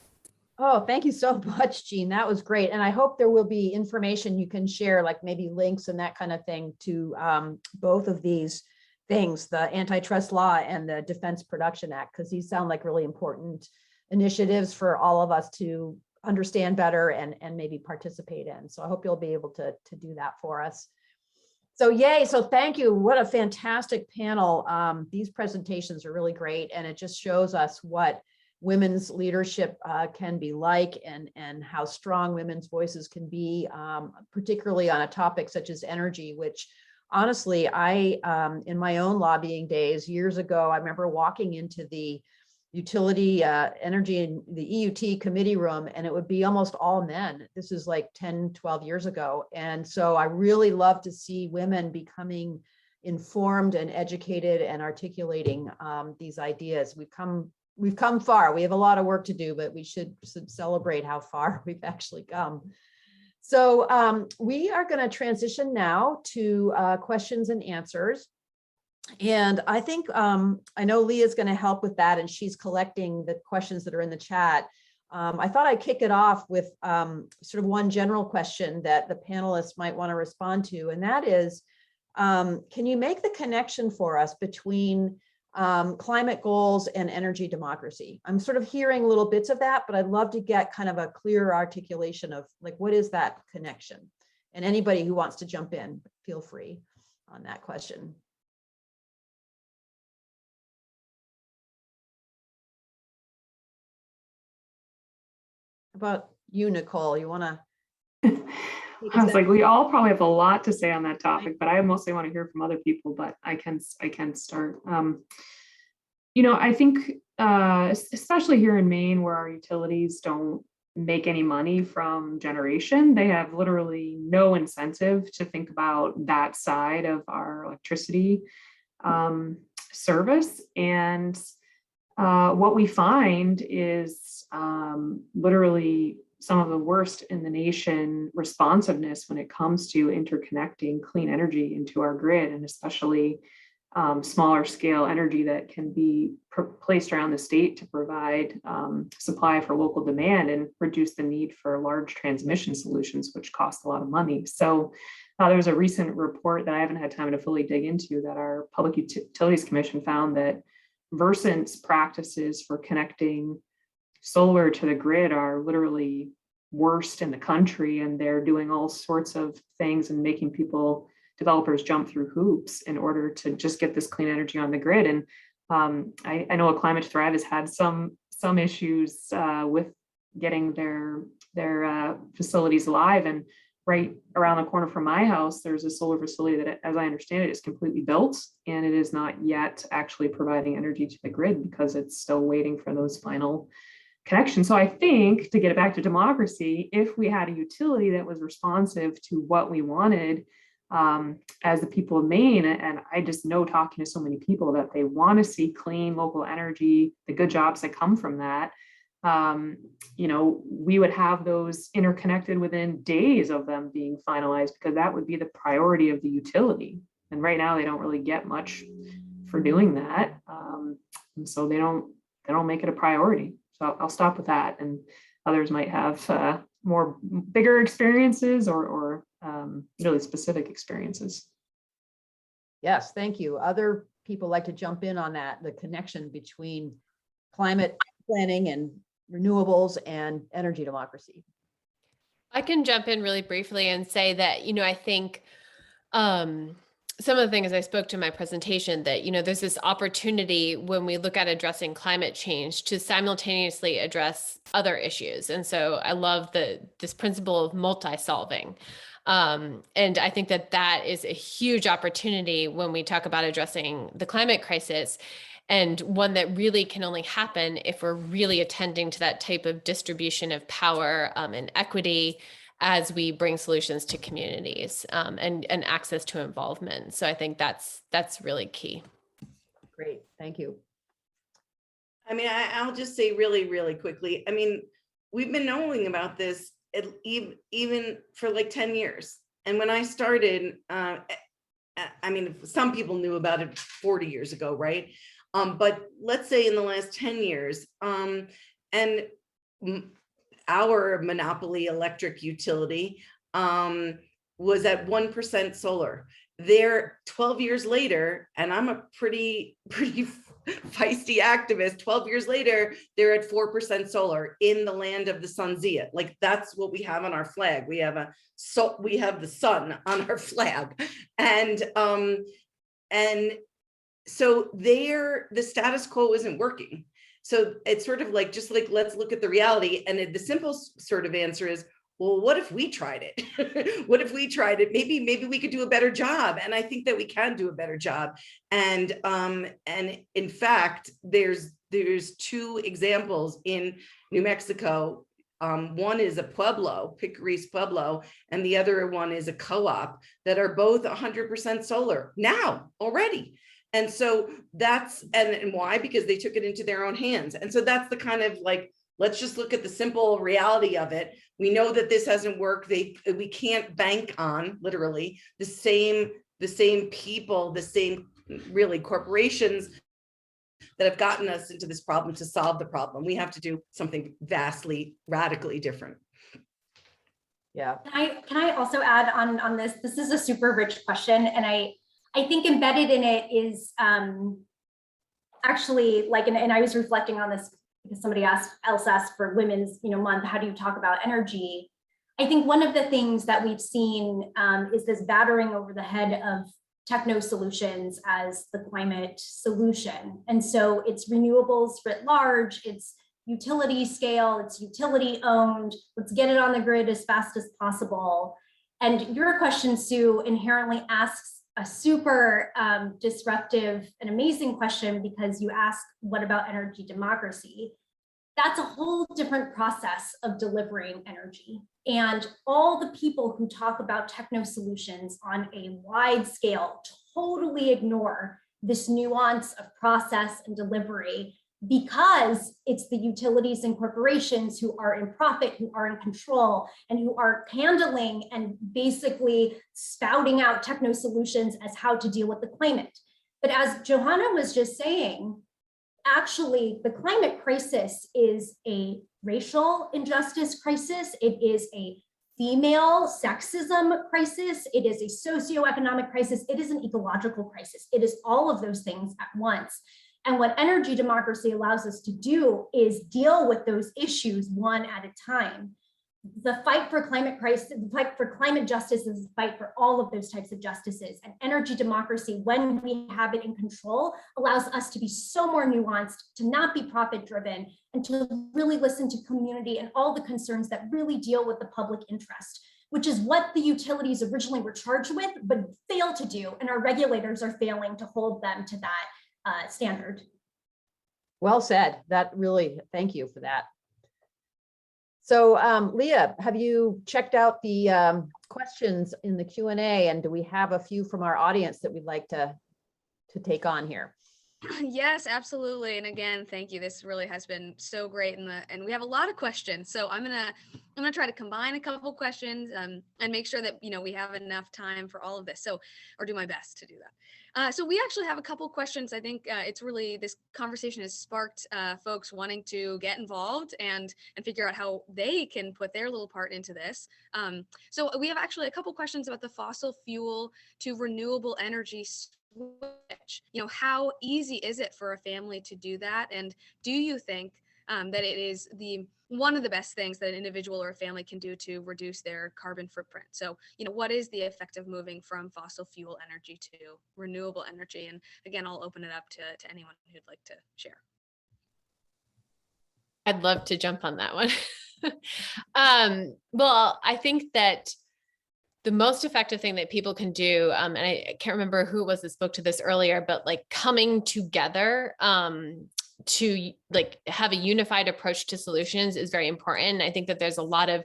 Speaker 2: Oh, thank you so much, Jean. That was great. And I hope there will be information you can share, like maybe links and that kind of thing to both of these things, the antitrust law and the Defense Production Act, because these sound like really important initiatives for all of us to understand better and maybe participate in. So I hope you'll be able to do that for us. So yay, so thank you. What a fantastic panel. These presentations are really great, and it just shows us what women's leadership can be like and how strong women's voices can be, particularly on a topic such as energy, which honestly, I, in my own lobbying days years ago, I remember walking into the utility energy and the EUT committee room, and it would be almost all men. This is like 10, 12 years ago. And so I really love to see women becoming informed and educated and articulating these ideas. We've come far. We have a lot of work to do, but we should celebrate how far we've actually come. So we are going to transition now to questions and answers. And I think, I know Leah's going to help with that, and she's collecting the questions that are in the chat. I thought I'd kick it off with sort of one general question that the panelists might want to respond to, and that is, can you make the connection for us between climate goals and energy democracy? I'm sort of hearing little bits of that, but I'd love to get kind of a clearer articulation of like, what is that connection? And anybody who wants to jump in, feel free on that question. How about you, Nicole? You want to?
Speaker 3: I was like, we all probably have a lot to say on that topic, but I mostly want to hear from other people, but I can start. I think, especially here in Maine, where our utilities don't make any money from generation, they have literally no incentive to think about that side of our electricity service. And what we find is literally some of the worst in the nation responsiveness when it comes to interconnecting clean energy into our grid, and especially smaller scale energy that can be placed around the state to provide supply for local demand and reduce the need for large transmission solutions, which cost a lot of money. So there was a recent report that I haven't had time to fully dig into that our Public Utilities Commission found that Versant's practices for connecting solar to the grid are literally worst in the country, and they're doing all sorts of things and making developers jump through hoops in order to just get this clean energy on the grid. And I know a Climate to Thrive has had some issues with getting their facilities live. And right around the corner from my house, there's a solar facility that, as I understand it, is completely built, and it is not yet actually providing energy to the grid because it's still waiting for those final connections. So I think, to get it back to democracy, if we had a utility that was responsive to what we wanted as the people of Maine, and I just know, talking to so many people, that they want to see clean local energy, the good jobs that come from that, we would have those interconnected within days of them being finalized, because that would be the priority of the utility. And right now they don't really get much for doing that. And so they don't make it a priority. So I'll stop with that, and others might have bigger experiences or really specific experiences.
Speaker 2: Yes, thank you. Other people like to jump in on that, the connection between climate planning and renewables and energy democracy.
Speaker 5: I can jump in really briefly and say that, I think some of the things I spoke to in my presentation, that, there's this opportunity when we look at addressing climate change to simultaneously address other issues. And so I love this principle of multi-solving. And I think that is a huge opportunity when we talk about addressing the climate crisis, and one that really can only happen if we're really attending to that type of distribution of power and equity as we bring solutions to communities and access to involvement. So I think that's really key.
Speaker 2: Great, thank you.
Speaker 4: I mean, I'll just say really, really quickly. I mean, we've been knowing about this even for like 10 years. And when I started, I mean, some people knew about it 40 years ago, right? But let's say in the last 10 years, and our monopoly electric utility was at 1% solar. They're 12 years later, and I'm a pretty feisty activist. 12 years later, they're at 4% solar in the land of the SunZia. Like, that's what we have on our flag. We have the sun on our flag, and so the status quo isn't working. So it's sort of like, let's look at the reality. And the simple sort of answer is, well, what if we tried it? What if we tried it? Maybe we could do a better job. And I think that we can do a better job. And in fact, there's two examples in New Mexico. One is a Pueblo, Picaris Pueblo, and the other one is a co-op that are both 100% solar now already. And so and why? Because they took it into their own hands. And so that's the kind of like, let's just look at the simple reality of it. We know that this hasn't worked. We can't bank on literally the same people, the same really corporations that have gotten us into this problem to solve the problem. We have to do something vastly, radically different.
Speaker 2: Yeah.
Speaker 6: Can I also add on this? This is a super rich question, and I think embedded in it is actually like, and I was reflecting on this because somebody else asked for Women's Month, how do you talk about energy? I think one of the things that we've seen is this battering over the head of techno solutions as the climate solution. And so it's renewables writ large, it's utility scale, it's utility owned, let's get it on the grid as fast as possible. And your question, Sue, inherently asks a super disruptive and amazing question, because you ask, what about energy democracy? That's a whole different process of delivering energy. And all the people who talk about techno solutions on a wide scale totally ignore this nuance of process and delivery, because it's the utilities and corporations who are in profit, who are in control, and who are handling and basically spouting out techno solutions as how to deal with the climate. But as Johanna was just saying, actually, the climate crisis is a racial injustice crisis. It is a female sexism crisis. It is a socioeconomic crisis. It is an ecological crisis. It is all of those things at once. And what energy democracy allows us to do is deal with those issues one at a time. The fight for climate crisis, the fight for climate justice is a fight for all of those types of justices. And energy democracy, when we have it in control, allows us to be so more nuanced, to not be profit driven, and to really listen to community and all the concerns that really deal with the public interest, which is what the utilities originally were charged with, but fail to do. And our regulators are failing to hold them to that standard.
Speaker 2: Well said. That really, thank you for that. So Leah, have you checked out the questions in the Q&A, and do we have a few from our audience that we'd like to take on here?
Speaker 1: Yes, absolutely. And again, thank you. This really has been so great, and we have a lot of questions. So I'm gonna try to combine a couple questions and make sure that we have enough time for all of this. So, or do my best to do that. So we actually have a couple questions. I think it's really, this conversation has sparked folks wanting to get involved and figure out how they can put their little part into this. So we have actually a couple questions about the fossil fuel to renewable energy switch. How easy is it for a family to do that? And do you think that it is one of the best things that an individual or a family can do to reduce their carbon footprint? So, what is the effect of moving from fossil fuel energy to renewable energy? And again, I'll open it up to anyone who'd like to share.
Speaker 5: I'd love to jump on that one. Well, I think that the most effective thing that people can do, and I can't remember who it was that spoke to this earlier, but like coming together to like have a unified approach to solutions is very important. I think that there's a lot of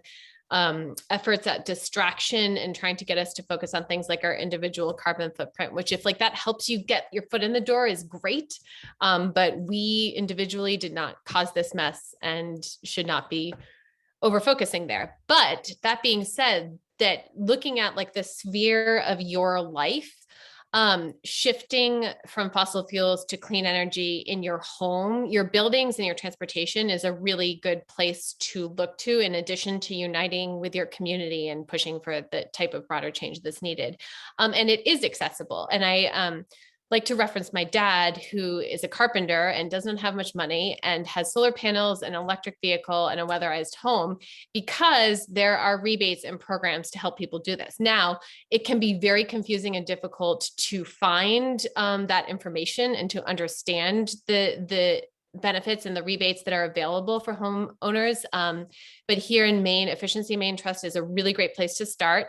Speaker 5: efforts at distraction and trying to get us to focus on things like our individual carbon footprint, which if like that helps you get your foot in the door is great. But we individually did not cause this mess and should not be over focusing there. But that being said, that looking at like the sphere of your life, shifting from fossil fuels to clean energy in your home, your buildings, and your transportation is a really good place to look to, in addition to uniting with your community and pushing for the type of broader change that's needed. And it is accessible. And I like to reference my dad, who is a carpenter and doesn't have much money and has solar panels, an electric vehicle, and a weatherized home, because there are rebates and programs to help people do this. Now, it can be very confusing and difficult to find that information and to understand the benefits and the rebates that are available for homeowners. But here in Maine, Efficiency Maine Trust is a really great place to start.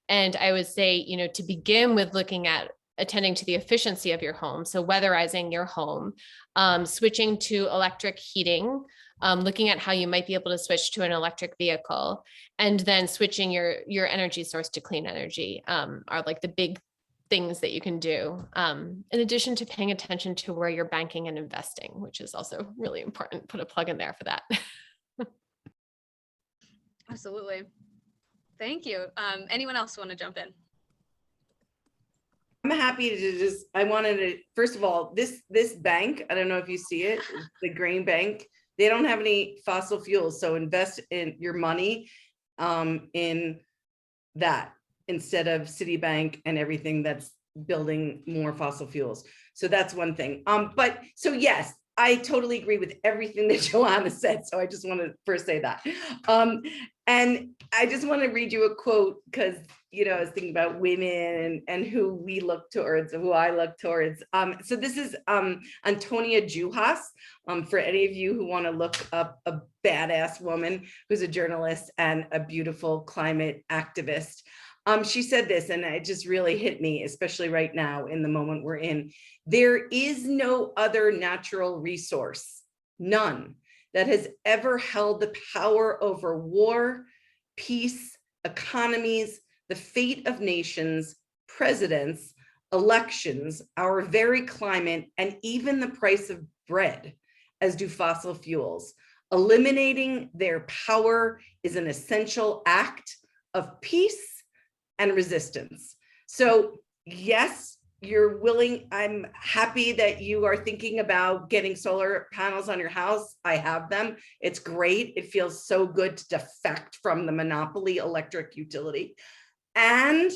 Speaker 5: And I would say, to begin with looking at attending to the efficiency of your home. So weatherizing your home, switching to electric heating, looking at how you might be able to switch to an electric vehicle, and then switching your energy source to clean energy are like the big things that you can do. In addition to paying attention to where you're banking and investing, which is also really important. Put a plug in there for that.
Speaker 1: Absolutely. Thank you. Anyone else want to jump in?
Speaker 4: I'm happy to I wanted to, first of all, this bank, I don't know if you see it, the Grain Bank, they don't have any fossil fuels. So invest in your money in that instead of Citibank and everything that's building more fossil fuels. So that's one thing. But so yes, I totally agree with everything that Johanna said. So I just want to first say that. And I just want to read you a quote because, I was thinking about women and who we look towards, who I look towards. So this is Antonia Juhas, for any of you who want to look up a badass woman who's a journalist and a beautiful climate activist. She said this, and it just really hit me, especially right now in the moment we're in. There is no other natural resource, none, that has ever held the power over war, peace, economies, the fate of nations, presidents, elections, our very climate, and even the price of bread, as do fossil fuels. Eliminating their power is an essential act of peace and resistance. So yes, you're willing, I'm happy that you are thinking about getting solar panels on your house. I have them. It's great. It feels so good to defect from the monopoly electric utility. And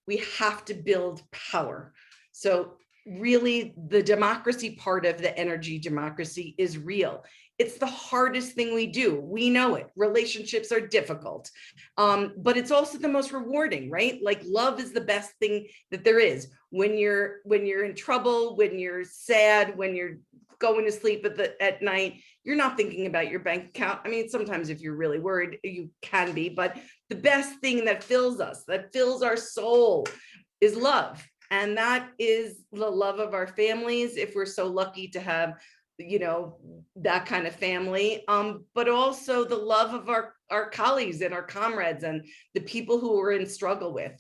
Speaker 4: we have to build power. So really the democracy part of the energy democracy is real. It's the hardest thing we do. We know it. Relationships are difficult, but it's also the most rewarding, right? Like love is the best thing that there is. When you're in trouble, when you're sad, when you're going to sleep at night, you're not thinking about your bank account. I mean, sometimes if you're really worried, you can be, but the best thing that fills us, that fills our soul, is love. And that is the love of our families, if we're so lucky to have, you know, that kind of family, but also the love of our colleagues and our comrades and the people who we're in struggle with.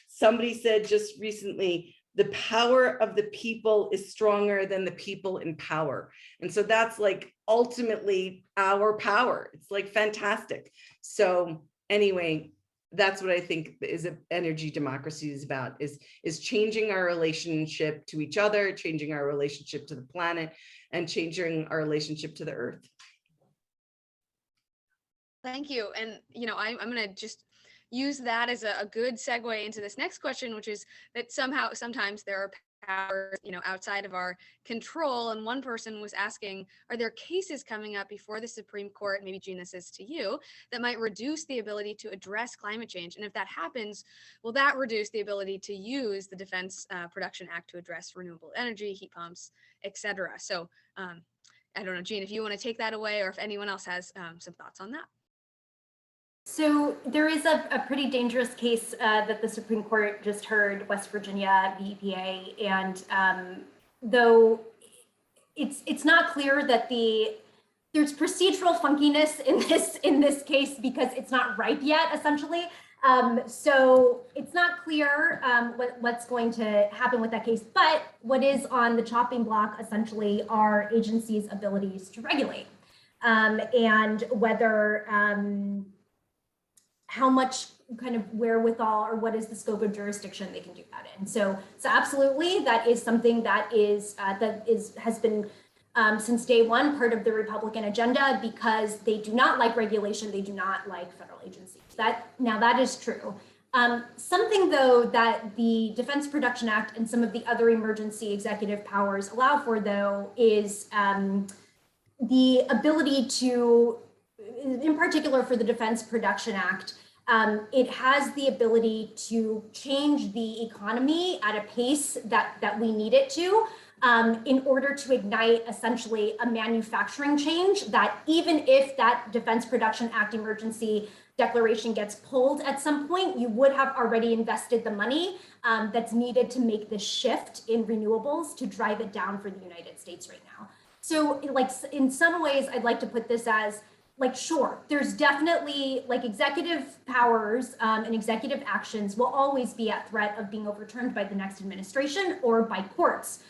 Speaker 4: Somebody said just recently, the power of the people is stronger than the people in power. And so that's like ultimately our power. It's like fantastic. So anyway, that's what I think is energy democracy is about, is changing our relationship to each other, changing our relationship to the planet, and changing our relationship to the earth.
Speaker 1: Thank you. And, you know, I'm going to just use that as a good segue into this next question, which is that sometimes there are powers, you know, outside of our control. And one person was asking, are there cases coming up before the Supreme Court, maybe Jean, this is to you, that might reduce the ability to address climate change? And if that happens, will that reduce the ability to use the Defense Production Act to address renewable energy, heat pumps, et cetera? So I don't know, Jean, if you want to take that away, or if anyone else has some thoughts on that.
Speaker 6: So there is a pretty dangerous case that the Supreme Court just heard, West Virginia v. EPA, and though it's not clear that there's procedural funkiness in this case because it's not ripe yet, essentially. So it's not clear what's going to happen with that case. But what is on the chopping block essentially are agencies' abilities to regulate, and whether how much kind of wherewithal or what is the scope of jurisdiction they can do that in. So absolutely, that is something that has been since day one part of the Republican agenda, because they do not like regulation, they do not like federal agencies. That is true. Something though that the Defense Production Act and some of the other emergency executive powers allow for though is the ability to, in particular for the Defense Production Act, it has the ability to change the economy at a pace that we need it to, in order to ignite essentially a manufacturing change that even if that Defense Production Act emergency declaration gets pulled at some point, you would have already invested the money that's needed to make this shift in renewables to drive it down for the United States right now. So like in some ways, I'd like to put this as like, sure, there's definitely like executive powers and executive actions will always be at threat of being overturned by the next administration or by courts.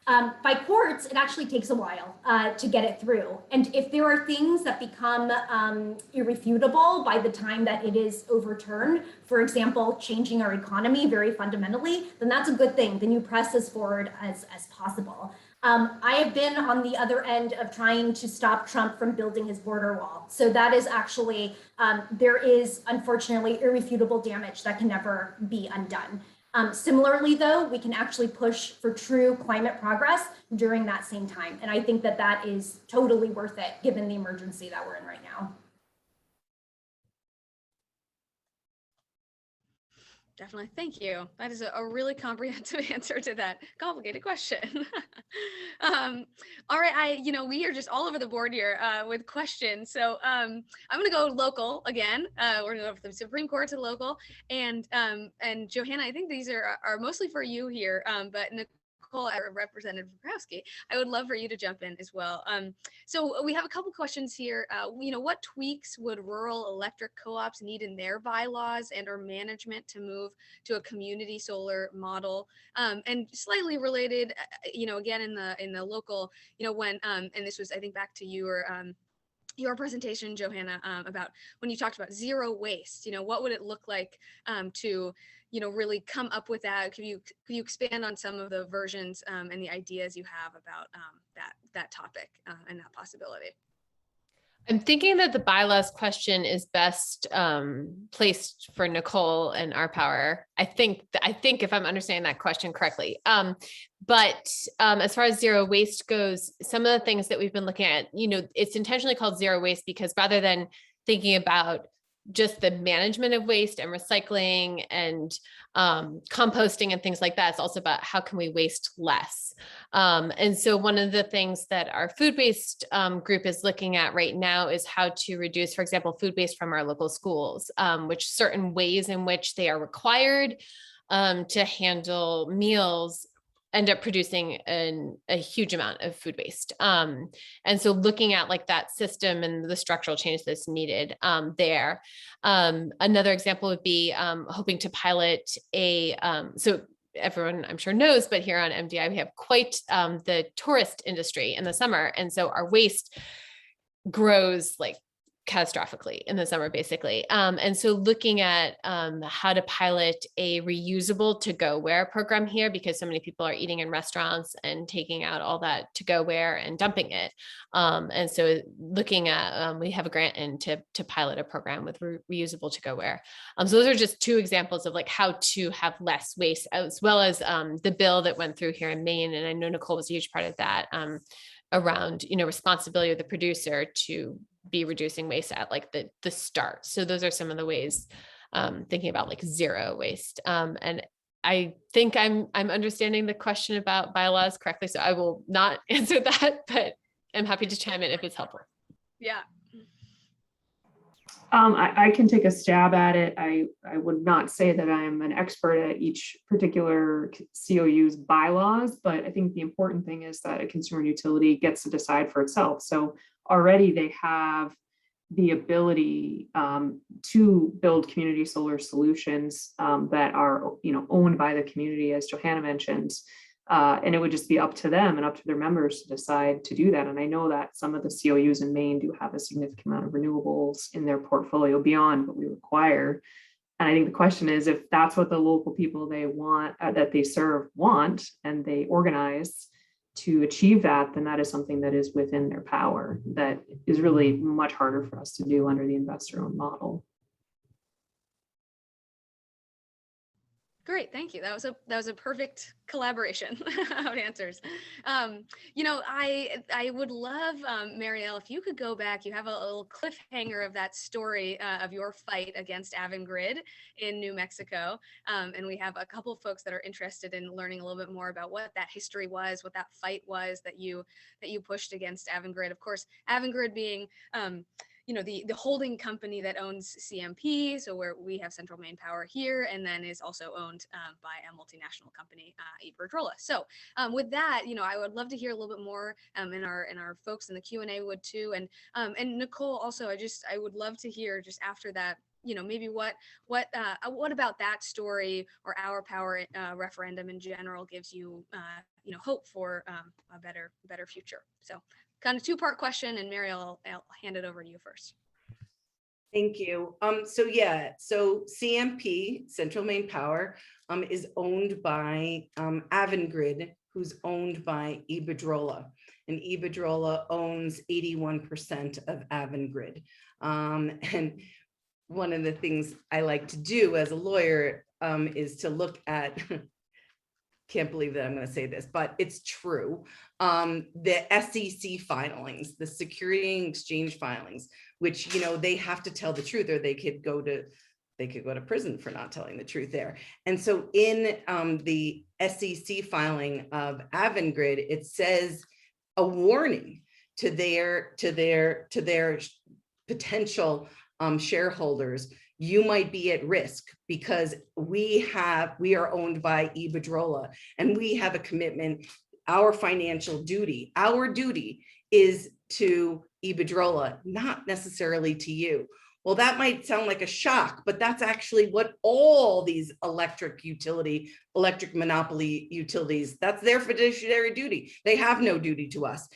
Speaker 6: By courts, it actually takes a while to get it through. And if there are things that become irrefutable by the time that it is overturned, for example, changing our economy very fundamentally, then that's a good thing. Then you press as forward as possible. I have been on the other end of trying to stop Trump from building his border wall. So that is actually, there is unfortunately irrefutable damage that can never be undone. Similarly, though, we can actually push for true climate progress during that same time. And I think that that is totally worth it, given the emergency that we're in right now.
Speaker 1: Definitely. Thank you. That is a really comprehensive answer to that complicated question. All right. We are just all over the board here with questions. So I'm going to go local again. We're going to go from the Supreme Court to local. And Johanna, I think these are mostly for you here, but Nicole, Representative Grochowski, I would love for you to jump in as well. So we have a couple questions here. What tweaks would rural electric co-ops need in their bylaws and or management to move to a community solar model? And slightly related, again in the local, when and this was, I think, back to you or your presentation, Johanna, about when you talked about zero waste. What would it look like to really come up with that? Could you expand on some of the versions and the ideas you have about that topic and that possibility?
Speaker 5: I'm thinking that the bylaws question is best placed for Nicole and Our Power. I think if I'm understanding that question correctly. But as far as zero waste goes, some of the things that we've been looking at, it's intentionally called zero waste because rather than thinking about just the management of waste and recycling and composting and things like that, it's also about how can we waste less. And so one of the things that our food-based group is looking at right now is how to reduce, for example, food waste from our local schools, which certain ways in which they are required to handle meals end up producing a huge amount of food waste. And so looking at like that system and the structural change that's needed there. Another example would be hoping to pilot so everyone I'm sure knows, but here on MDI, we have quite the tourist industry in the summer. And so our waste grows like catastrophically in the summer, basically. And so looking at how to pilot a reusable to-go-ware program here, because so many people are eating in restaurants and taking out all that to-go-ware and dumping it. And so looking at, we have a grant in to pilot a program with reusable to-go-ware. So those are just two examples of like how to have less waste, as well as the bill that went through here in Maine. And I know Nicole was a huge part of that around, responsibility of the producer to be reducing waste at like the start. So those are some of the ways thinking about like zero waste. And I think I'm understanding the question about bylaws correctly. So I will not answer that, but I'm happy to chime in if it's helpful.
Speaker 1: Yeah.
Speaker 3: I can take a stab at it. I would not say that I am an expert at each particular COU's bylaws, but I think the important thing is that a consumer utility gets to decide for itself. So already they have the ability to build community solar solutions that are owned by the community, as Johanna mentioned. And it would just be up to them and up to their members to decide to do that. And I know that some of the COUs in Maine do have a significant amount of renewables in their portfolio beyond what we require. And I think the question is, if that's what the local people they want, that they serve want, and they organize to achieve that, then that is something that is within their power. That is really much harder for us to do under the investor-owned model.
Speaker 1: Great, thank you. That was a perfect collaboration of answers. I would love, Marielle, if you could go back. You have a little cliffhanger of that story of your fight against Avangrid in New Mexico, and we have a couple of folks that are interested in learning a little bit more about what that history was, what that fight was that you pushed against Avangrid. Of course, Avangrid being the holding company that owns CMP, so where we have Central Maine Power here, and then is also owned by a multinational company, Iberdrola. So with that, I would love to hear a little bit more, and our folks in the Q&A would too. And Nicole, also, I would love to hear just after that, maybe what about that story or Our Power referendum in general gives you, hope for a better future. So kind of two-part question, and Mariel, I'll hand it over to you first.
Speaker 4: Thank you. So CMP, Central Maine Power, is owned by Avangrid, who's owned by Iberdrola, and Iberdrola owns 81% of Avangrid. And one of the things I like to do as a lawyer is to look at can't believe that I'm going to say this, but it's true. The SEC filings, the Security and Exchange filings, which, they have to tell the truth, or they could go to prison for not telling the truth there. And so in the SEC filing of Avangrid, it says a warning to their potential shareholders: you might be at risk because we are owned by Iberdrola, and we have a commitment. Our financial duty, is to Iberdrola, not necessarily to you. Well, that might sound like a shock, but that's actually what all these electric monopoly utilities, that's their fiduciary duty. They have no duty to us.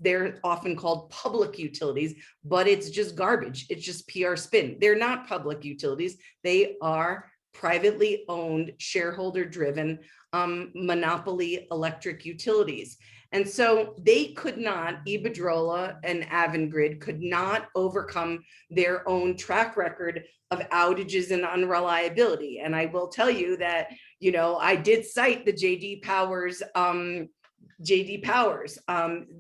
Speaker 4: They're often called public utilities, but it's just garbage. It's just PR spin. They're not public utilities. They are privately owned, shareholder driven monopoly electric utilities. And so they could not, Iberdrola and Avangrid could not overcome their own track record of outages and unreliability. And I will tell you that, you know, I did cite the JD Powers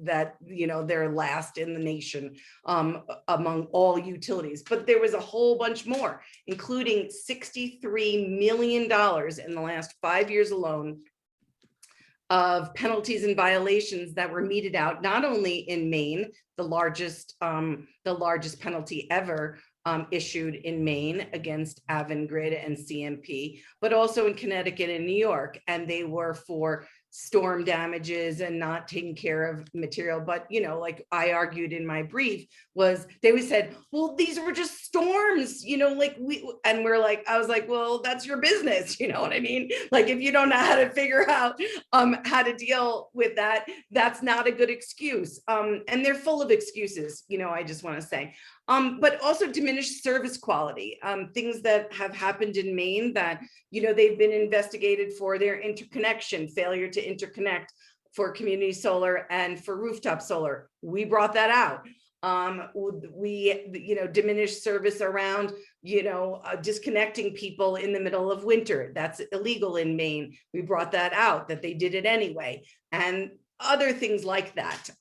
Speaker 4: that, you know, they're last in the nation among all utilities, but there was a whole bunch more, including $63 million in the last 5 years alone of penalties and violations that were meted out, not only in Maine, the largest penalty ever issued in Maine against Avangrid and CMP, but also in Connecticut and New York. And they were for storm damages and not taking care of material. But, you know, like I argued in my brief, was they always said, well, these were just storms, you know, like I was like, well, that's your business. You know what I mean? Like, if you don't know how to figure out how to deal with that, that's not a good excuse. And they're full of excuses, you know, I just want to say. But also diminished service quality, things that have happened in Maine that, you know, they've been investigated for their interconnection, failure to interconnect for community solar and for rooftop solar. We brought that out. We, you know, diminished service around, you know, disconnecting people in the middle of winter. That's illegal in Maine. We brought that out, that they did it anyway, and other things like that.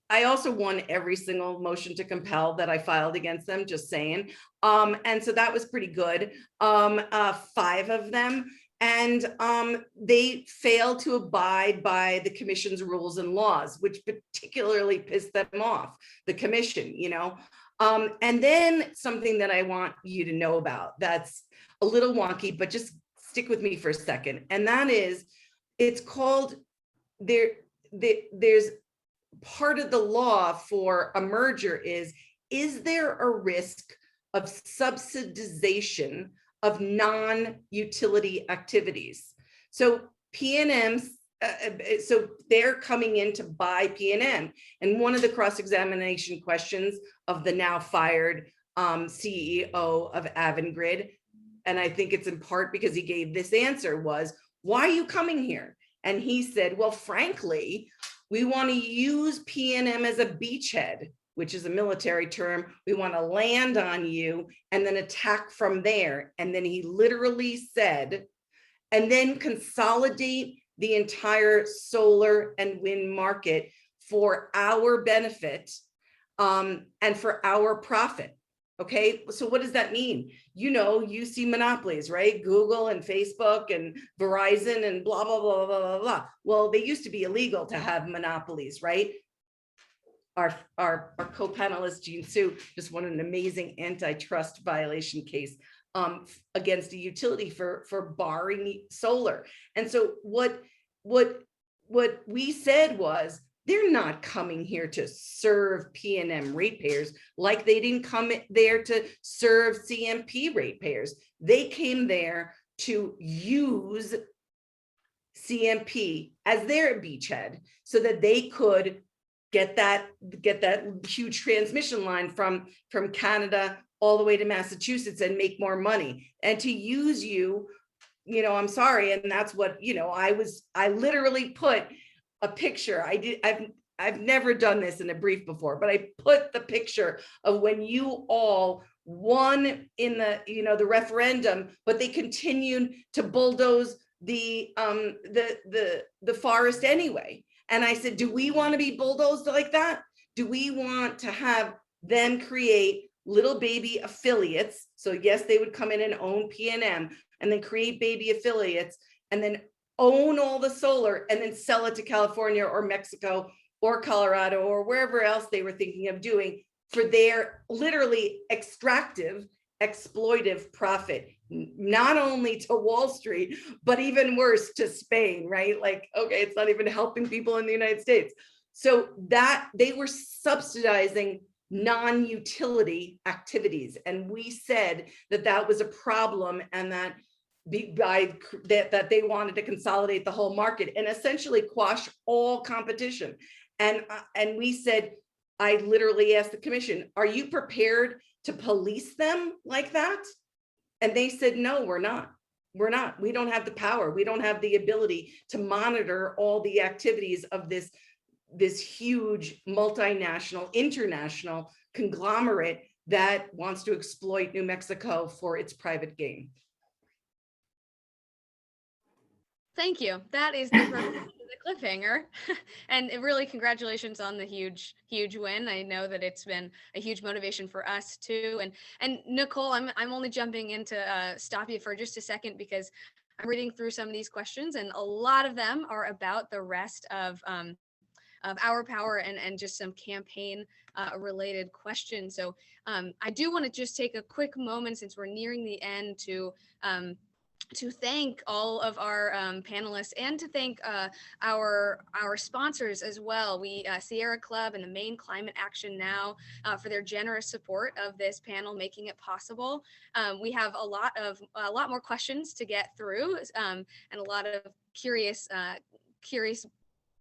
Speaker 4: I also won every single motion to compel that I filed against them, just saying. And so that was pretty good, 5 of them. And they failed to abide by the commission's rules and laws, which particularly pissed them off, the commission, you know. And then something that I want you to know about that's a little wonky, but just stick with me for a second. And that is, it's called, there's part of the law for a merger is there a risk of subsidization of non-utility activities? So PNMs, so they're coming in to buy PNM. And one of the cross-examination questions of the now fired CEO of Avangrid, and I think it's in part because he gave this answer, was, why are you coming here? And he said, well, frankly, we want to use PNM as a beachhead, which is a military term. We want to land on you and then attack from there. And then he literally said, and then consolidate the entire solar and wind market for our benefit and for our profit. Okay, so what does that mean? You know, you see monopolies, right? Google and Facebook and Verizon and blah, blah, blah, blah, blah, blah. Well, they used to be illegal to have monopolies, right? Our co-panelist, Jean Sue, just won an amazing antitrust violation case against a utility for barring solar. And so what we said was, they're not coming here to serve PNM ratepayers like they didn't come there to serve CMP ratepayers. They came there to use CMP as their beachhead so that they could get that huge transmission line from Canada all the way to Massachusetts and make more money, and to use you know, I'm sorry. And that's what, you know, I literally put a picture. I've never done this in a brief before, but I put the picture of when you all won in the, you know, the referendum, but they continued to bulldoze the forest anyway. And I said, do we want to be bulldozed like that? Do we want to have them create little baby affiliates? So yes, they would come in and own PNM and then create baby affiliates and then own all the solar and then sell it to California or Mexico or Colorado or wherever else they were thinking of doing for their literally extractive, exploitive profit, not only to Wall Street, but even worse, to Spain, right? Like, okay, it's not even helping people in the United States. So that they were subsidizing non-utility activities. And we said that that was a problem, and that that they wanted to consolidate the whole market and essentially quash all competition. And we said, I literally asked the commission, are you prepared to police them like that? And they said, no, we're not. We're not. We don't have the power. We don't have the ability to monitor all the activities of this huge multinational, international conglomerate that wants to exploit New Mexico for its private gain.
Speaker 1: Thank you. That is the cliffhanger. And really, congratulations on the huge win. I know that it's been a huge motivation for us too. And Nicole, I'm only jumping in to stop you for just a second, because I'm reading through some of these questions, and a lot of them are about the rest of Our Power and just some campaign related questions. So I do want to just take a quick moment, since we're nearing the end, to thank all of our panelists, and to thank our sponsors as well. We Sierra Club and the Maine Climate Action Now for their generous support of this panel, making it possible. We have a lot more questions to get through, and a lot of curious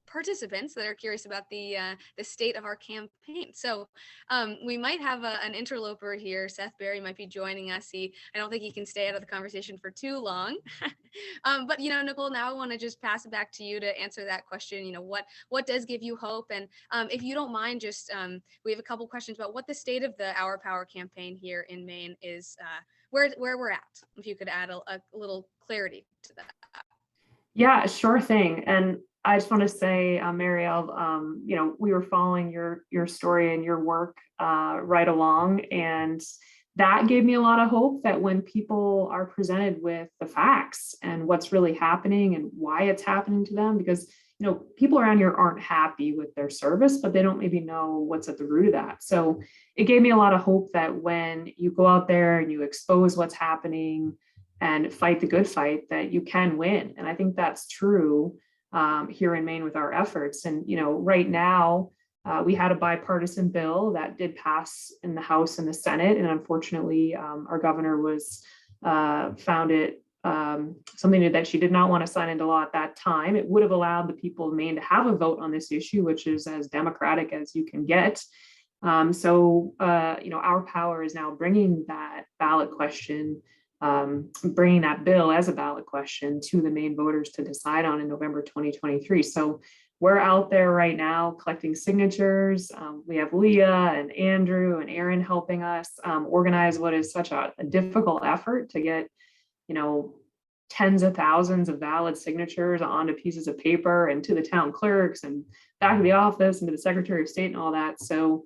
Speaker 1: participants that are curious about the state of our campaign. So we might have an interloper here. Seth Berry might be joining us. I don't think he can stay out of the conversation for too long. But Nicole, now I want to just pass it back to you to answer that question. What does give you hope? And if you don't mind, just we have a couple questions about what the state of the Our Power campaign here in Maine is, where we're at. If you could add a little clarity to that.
Speaker 3: Yeah, sure thing. And I just want to say, Marielle, we were following your story and your work right along, and that gave me a lot of hope that when people are presented with the facts and what's really happening and why it's happening to them, because people around here aren't happy with their service, but they don't maybe know what's at the root of that. So it gave me a lot of hope that when you go out there and you expose what's happening and fight the good fight, that you can win. And I think that's true here in Maine with our efforts. And, right now we had a bipartisan bill that did pass in the House and the Senate. And unfortunately, our governor found it something that she did not want to sign into law at that time. It would have allowed the people of Maine to have a vote on this issue, which is as democratic as you can get. So Our Power is now bringing that ballot question, bringing that bill as a ballot question to the Maine voters to decide on in November 2023. So we're out there right now collecting signatures. We have Leah and Andrew and Aaron helping us organize what is such a difficult effort to get, tens of thousands of valid signatures onto pieces of paper and to the town clerks and back to the office and to the Secretary of State and all that. So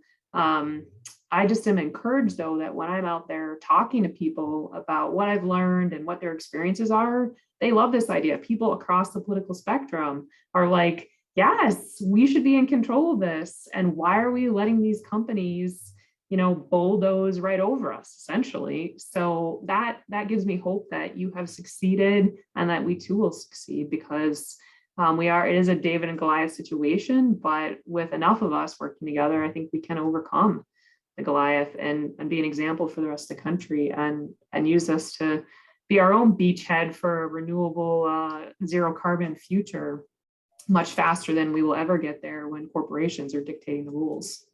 Speaker 3: I just am encouraged, though, that when I'm out there talking to people about what I've learned and what their experiences are, they love this idea. People across the political spectrum are like, yes, we should be in control of this. And why are we letting these companies, bulldoze right over us, essentially? So that gives me hope that you have succeeded and that we too will succeed, because it is a David and Goliath situation, but with enough of us working together, I think we can overcome the Goliath and be an example for the rest of the country, and use this to be our own beachhead for a renewable zero carbon future much faster than we will ever get there when corporations are dictating the rules.